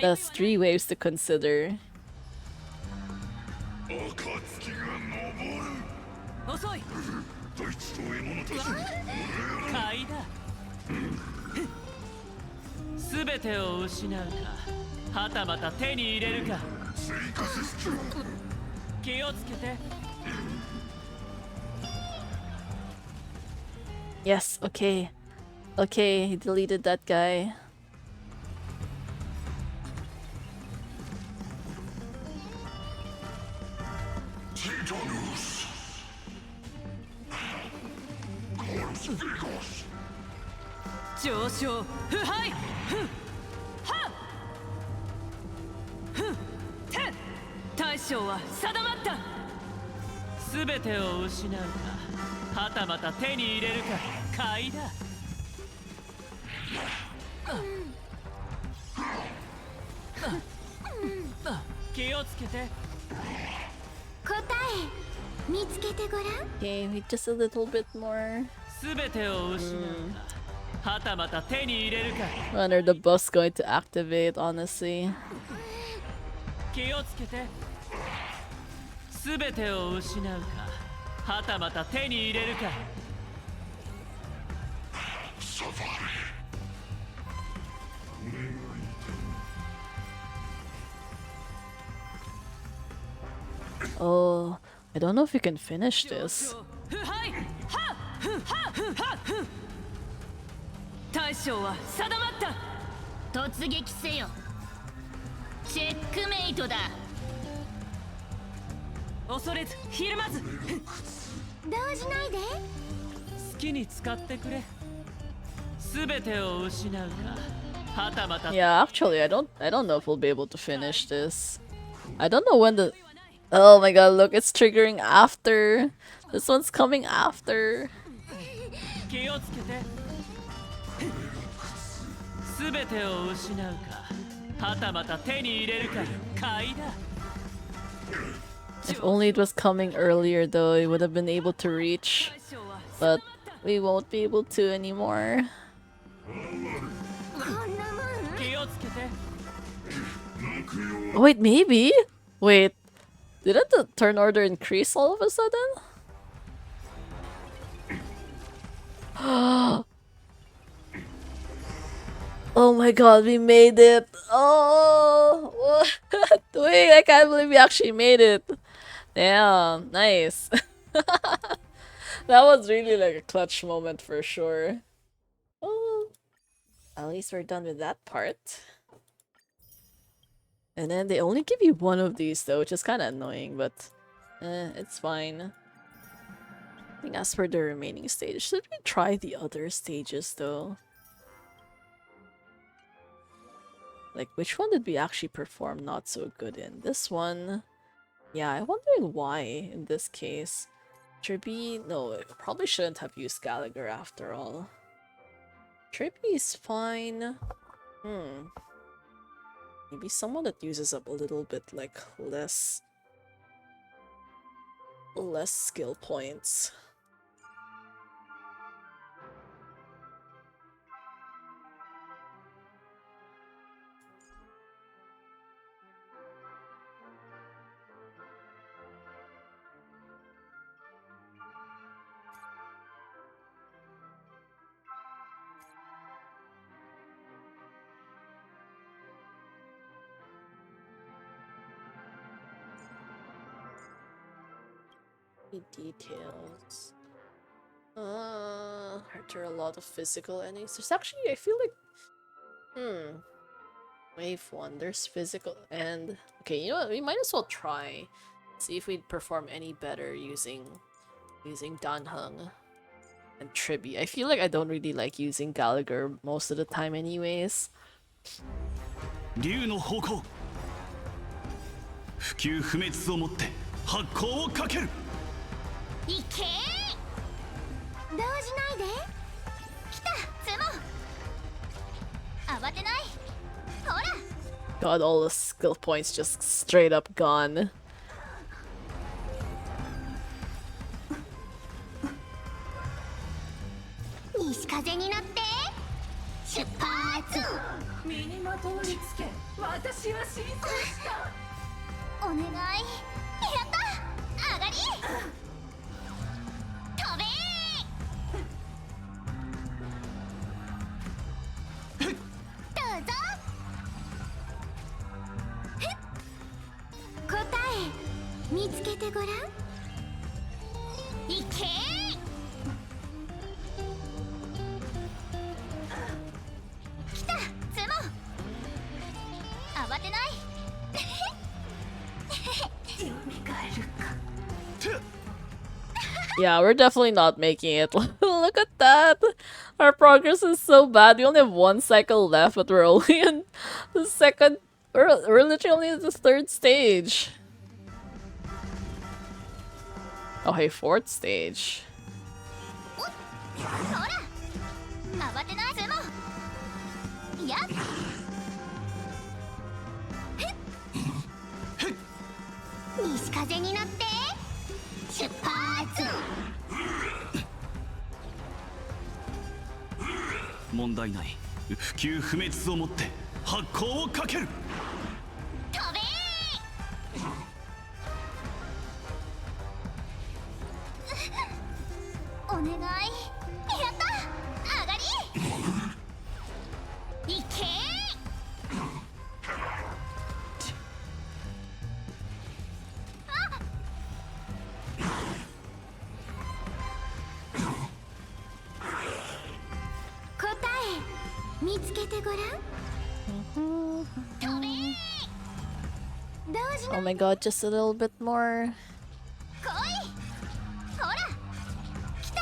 That's 3 waves to consider. 遅い買いだすべてを失うかはたまた手に入れるか気をつけて Yes, okay. Okay, he deleted that guy. Okay, wait just a little bit more. When are the buffs going to activate, honestly? Oh, I don't know if we can finish this. 大将は定まった。突撃せよ。チェックメイトだ。恐れずひるまず。動じないで。好きに使ってくれ。すべてを失うか。はたまた。 Yeah, actually, I don't know if we'll be able to finish this. I don't know when the. Oh my god! Look, it's triggering after. This one's coming after. 気をつけて。すべてを失うか。はたまた手に入れるか。買いだ。 If only it was coming earlier, though, we would have been able to reach. But we won't be able to anymore. Oh, wait, maybe? Wait, didn't the turn order increase all of a sudden? Oh my god, we made it! Oh, what? Wait, I can't believe we actually made it. Damn, nice. That was really like a clutch moment for sure. Oh, at least we're done with that part. And then they only give you one of these though, which is kind of annoying, but it's fine. I think as for the remaining stage, should we try the other stages though? Like, which one did we actually perform not so good in? This one? Yeah, I'm wondering why in this case. Trippy? No, I probably shouldn't have used Gallagher after all. Trippy is fine. Maybe someone that uses up a little bit, like, less skill points. Details. There are a lot of physical enemies. There's actually, I feel like, wave 1, there's physical and okay, you know what? We might as well try. See if we perform any better using Danheng and Tribi. I feel like I don't really like using Gallagher most of the time anyways. 竜の方向不朽不滅をもって発光をかけるいけー動じないで来たゼモ慌てないほら God, all the skill points just straight up gone. 西風になって出発身にまとわりつけ私は申請したお願いやった上がり飛べどうぞ答え見つけてごらんいけー Yeah, we're definitely not making it. Look at that! Our progress is so bad. We only have one cycle left, but we're only in the second. We're literally only in the third stage. Oh, hey, fourth stage. ほら慌てないゼモやっ西風に乗って出発問題ない。不朽不滅をもって発行をかける。飛べお願いやった上がりいけ答え見つけてごらん飛べ同時 Oh my god, just a little bit more. 来いほら来た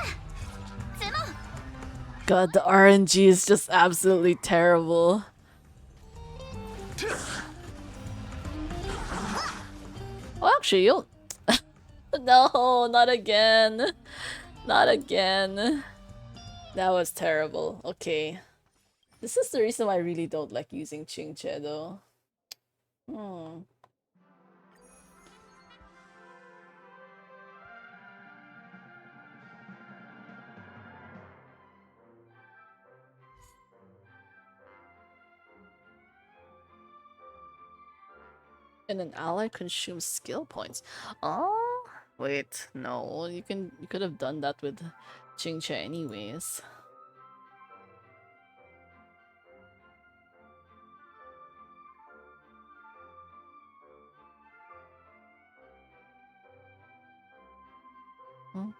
ゼモ God, the RNG is just absolutely terrible. Oh, actually, you'll. No, not again. Not again. That was terrible. Okay. This is the reason why I really don't like using Chingche, though. Hmm. And an ally consumes skill points. Oh, wait, no. You could have done that with Chingche anyways. I'm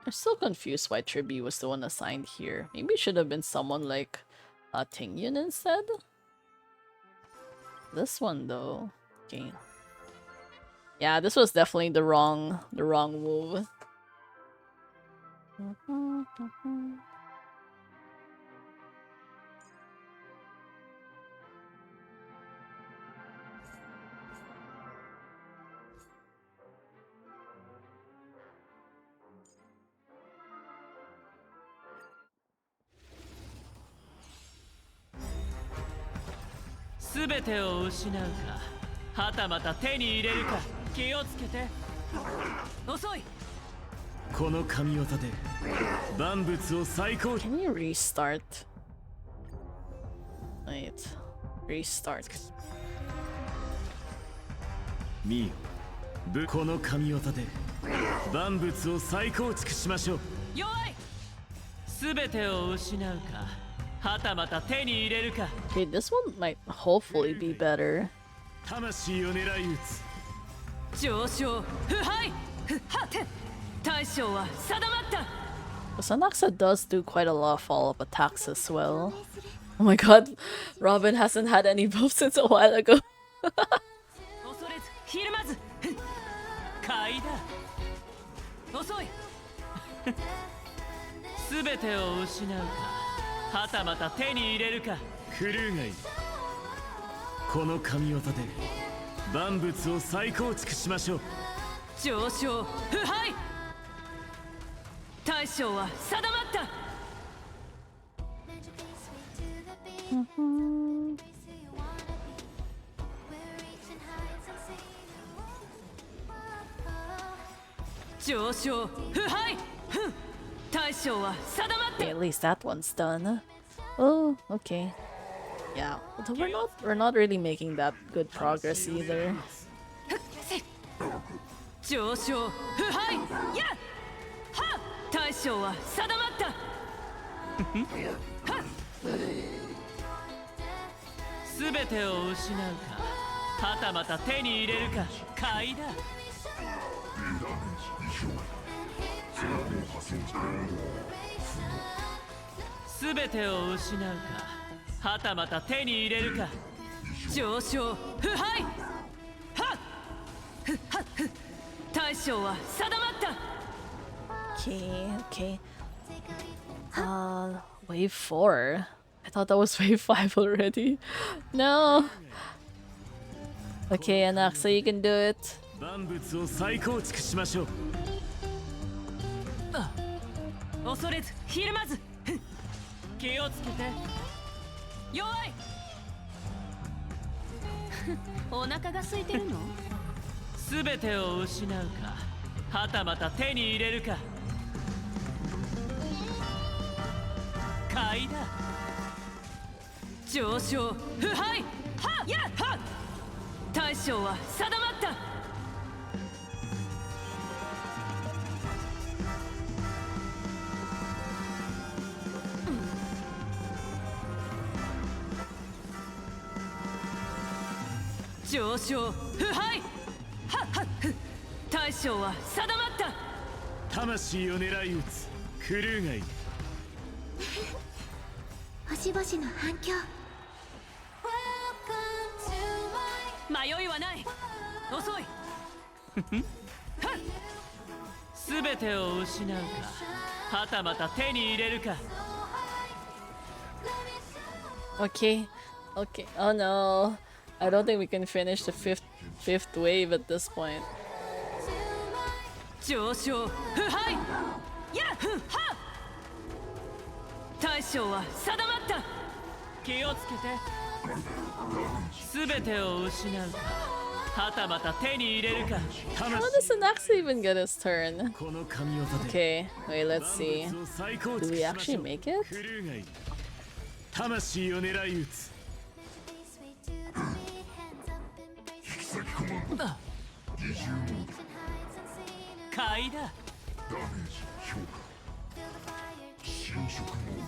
still confused why Tribi was the one assigned here. Maybe it should have been someone like Tingyun instead? This one though. Okay. Yeah, this was definitely the wrong move. すべてを失うか、はたまた手に入れるか、気をつけて。遅い。この神業で万物を最高。 Can you restart? Wait. Restart. 見よ、この神業で万物を再構築しましょう。弱い。すべてを失うか、はたまた手に入れるか。 Okay, this one might hopefully be better. 魂を狙い撃つ。上昇、腐敗、はて。大将は定まった。 Sanaxa does do quite a lot of follow-up attacks as well. Oh my god, Robin hasn't had any buffs since a while ago. 恐れずひるまず。買いだ。遅い。すべてを失うか、はたまた手に入れるか。クルーがいる。この神業で万物を再構築しましょう。上昇、腐敗。大将は定まった。上昇、腐敗。大将は定まった。 Okay, at least that one's done. Oh, okay. Yeah, although we're not really making that good progress either. 上昇、腐敗。や。は。大将は定まった。すべてを失うか、はたまた手に入れるか。買いだ。すべてを失うか、はたまた手に入れるか。上昇腐敗はっふっはっふっ大将は定まった Okay, okay. Wave 4. I thought that was wave 5 already. No. Okay, Anaxa, you can do it. 万物を再構築しましょう。恐れずひるまずふっ気をつけて弱いお腹が空いてるのすべてを失うかはたまた手に入れるか買いだ上昇腐敗はっやっはっ大将は定まった上昇腐敗はっはっふ大将は定まった魂を狙い撃つクルーがいる。星々の反響迷いはない遅いすべてを失うかはたまた手に入れるか Okay. Okay. Oh no. I don't think we can finish the fifth wave at this point. 上昇腐敗やっふっは大将は定まった気をつけてすべてを失うかはたまた手に入れるか How does Anaxa even get his turn? この神業で Okay, wait, let's see. 万物を再構 Do 築 we しまし actually ょう。 make it? クルーがいる。魂を狙い撃つ。買いだ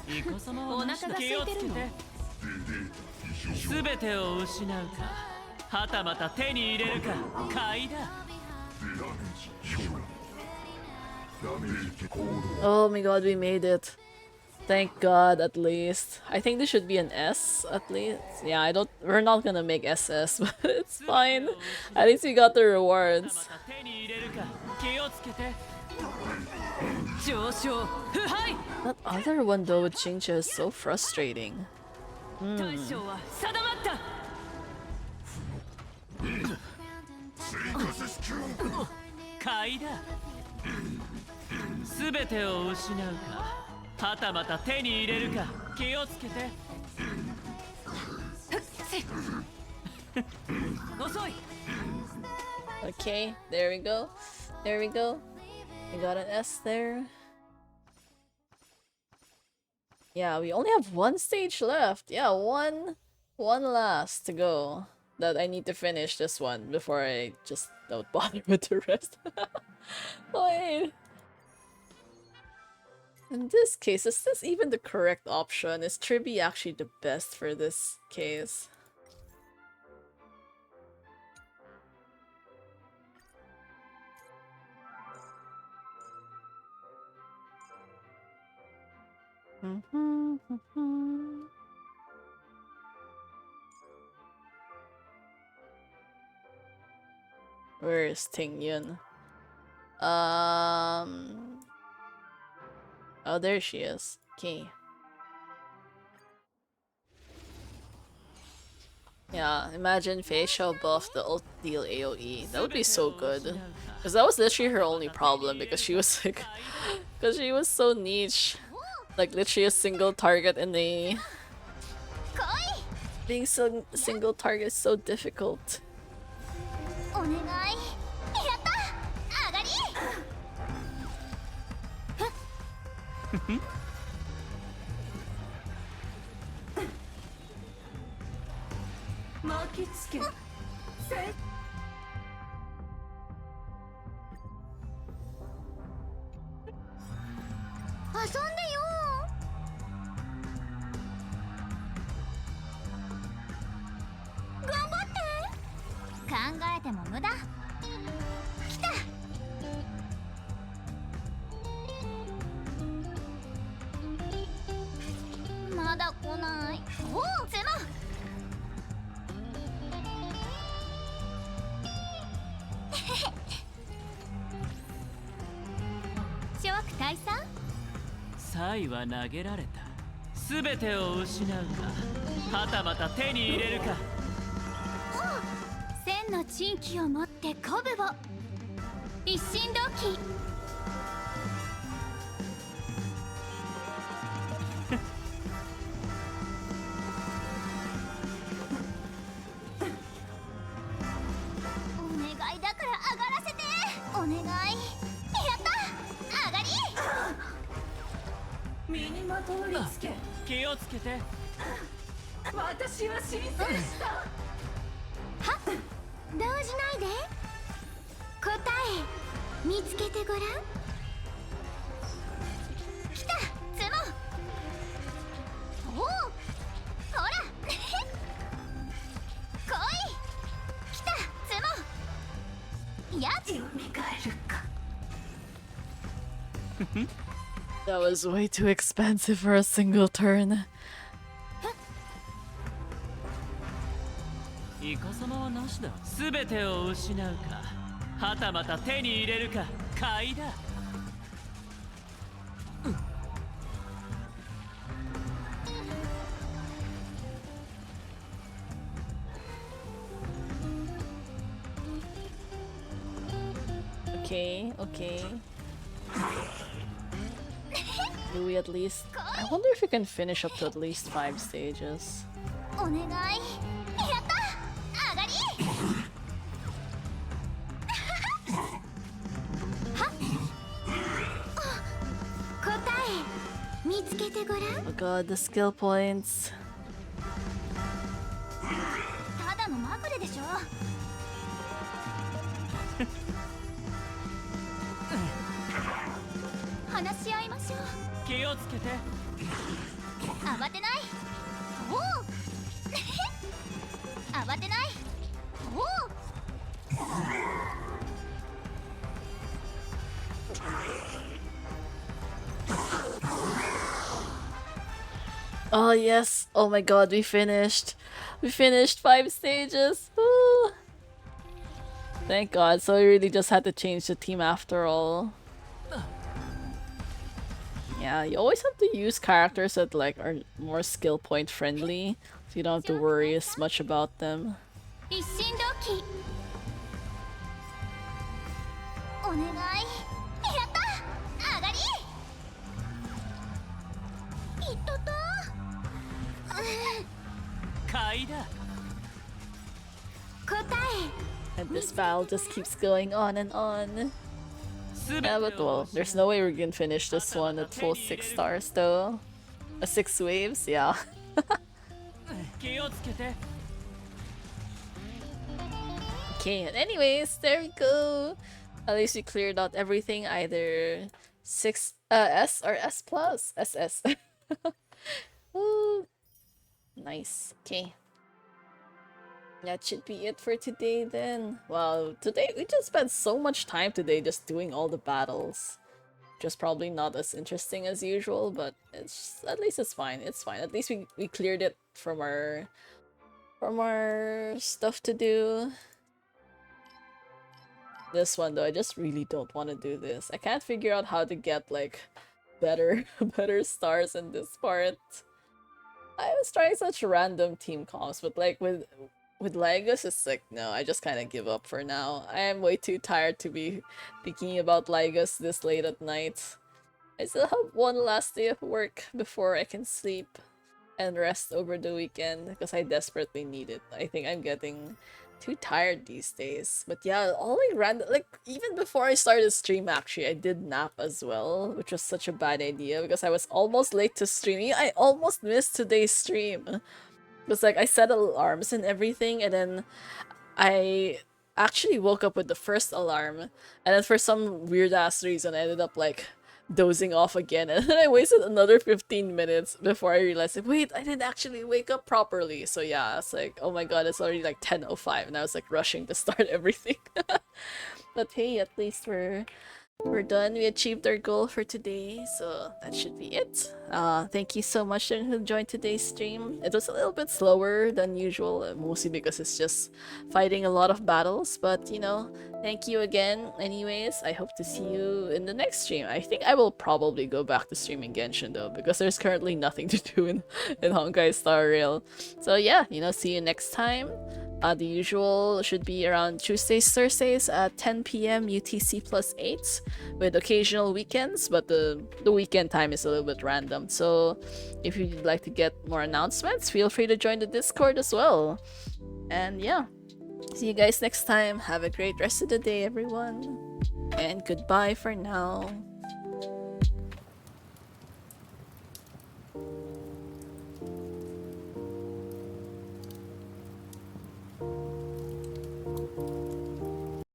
イコ様はなしだ気をつけてすべてを失うかはたまた手に入れるか買いだ Oh my god, we made it. Thank god, at least. I think this should be an S, at least. Yeah, we're not gonna make SS, but it's fine. At least we got the rewards. 手に入れるか気をつけて上昇腐敗 That other one though with Chincha is so frustrating. 大将は定まった買いだすべてを失うかはたまた手に入れるか気をつけて遅い Okay, there we go. There we go. We got an S there. Yeah, we only have one stage left. Yeah, one last to go. That I need to finish this one before I just don't bother with the rest. Wait. In this case, is this even the correct option? Is Tribi actually the best for this case? Where is Ting Yun? Oh, there she is. Okay. Yeah, imagine facial buff the ult deal AoE. That would be so good. Because that was literally her only problem because she was like, because she was so niche. Like literally a single target in the being so single target is so difficult. お願いやった上がり巻きつけ遊んでよ頑張って考えても無駄来たまだ来ないおおゼロ愛は投げられた。全てを失うか、はたまた手に入れるか。千の珍奇を持って鼓舞を。一心同期。お願いだから上がらせて。お願い。やった上がり。身にまとわりつけ。気をつけて。私は申請した。はっ、動じないで。答え見つけてごらん。来たツモ。おお、ほら来い。来たツモ。やっ、よみがえるか。That was way too expensive for a single turn. イカサマはなしだ。全てを失うか、はたまた手に入れるか。買いだ。Okay, okay. Do we at least... I wonder if we can finish up to at least 5 stages. お願い。やった上がり。はっ、答え見つけてごらん。 Oh god, the skill points. ただのまぐれでしょ。話し合いましょう。気をつけて。慌てない。おお慌てない。おお。 Oh yes, oh my god, we finished. We finished 5 stages. Woo. Thank god, so we really just had to change the team after all. Yeah, you always have to use characters that like are more skill point friendly, so you don't have to worry as much about them. 一心同期。お願い。やった上がり。いっとと。買いだ。答え。 And this battle just keeps going on and on. Yeah, but well, there's no way we're gonna finish this one at full 6 stars though. 6 waves, yeah. 気をつけて。 Okay, and anyways, there we go. At least we cleared out everything, either 6 S or S plus SS. Woo. Nice. Okay. That should be it for today then. Wow, today we just spent so much time today just doing all the battles. Just probably not as interesting as usual, but it's at least it's fine. It's fine. At least we cleared it from our stuff to do. This one though, I just really don't want to do this. I can't figure out how to get like better stars in this part. I was trying such random team comps, but like with Lygos, it's like, no, I just kind of give up for now. I am way too tired to be thinking about Lygos this late at night. I still have one last day of work before I can sleep and rest over the weekend because I desperately need it. I think I'm getting too tired these days. But yeah, all like random, like even before I started stream actually, I did nap as well, which was such a bad idea because I was almost late to streaming. I almost missed today's stream. Because like I set alarms and everything, and then I actually woke up with the first alarm, and then for some weird ass reason I ended up like dozing off again, and then I wasted another 15 minutes before I realized like, wait, I didn't actually wake up properly. So yeah, it's like, oh my god, it's already like 10:05 and I was like rushing to start everything. But hey, at least we're we're done. We achieved our goal for today, so that should be it. Thank you so much to who joined today's stream. It was a little bit slower than usual, mostly because it's just fighting a lot of battles, but you know, thank you again. Anyways, I hope to see you in the next stream. I think I will probably go back to streaming Genshin though, because there's currently nothing to do in Honkai Star Rail. So yeah, you know, see you next time. The usual should be around Tuesdays, Thursdays at 10 p.m. UTC plus 8, with occasional weekends, but the weekend time is a little bit random. So if you'd like to get more announcements, feel free to join the Discord as well. And yeah, see you guys next time. Have a great rest of the day, everyone. And goodbye for now.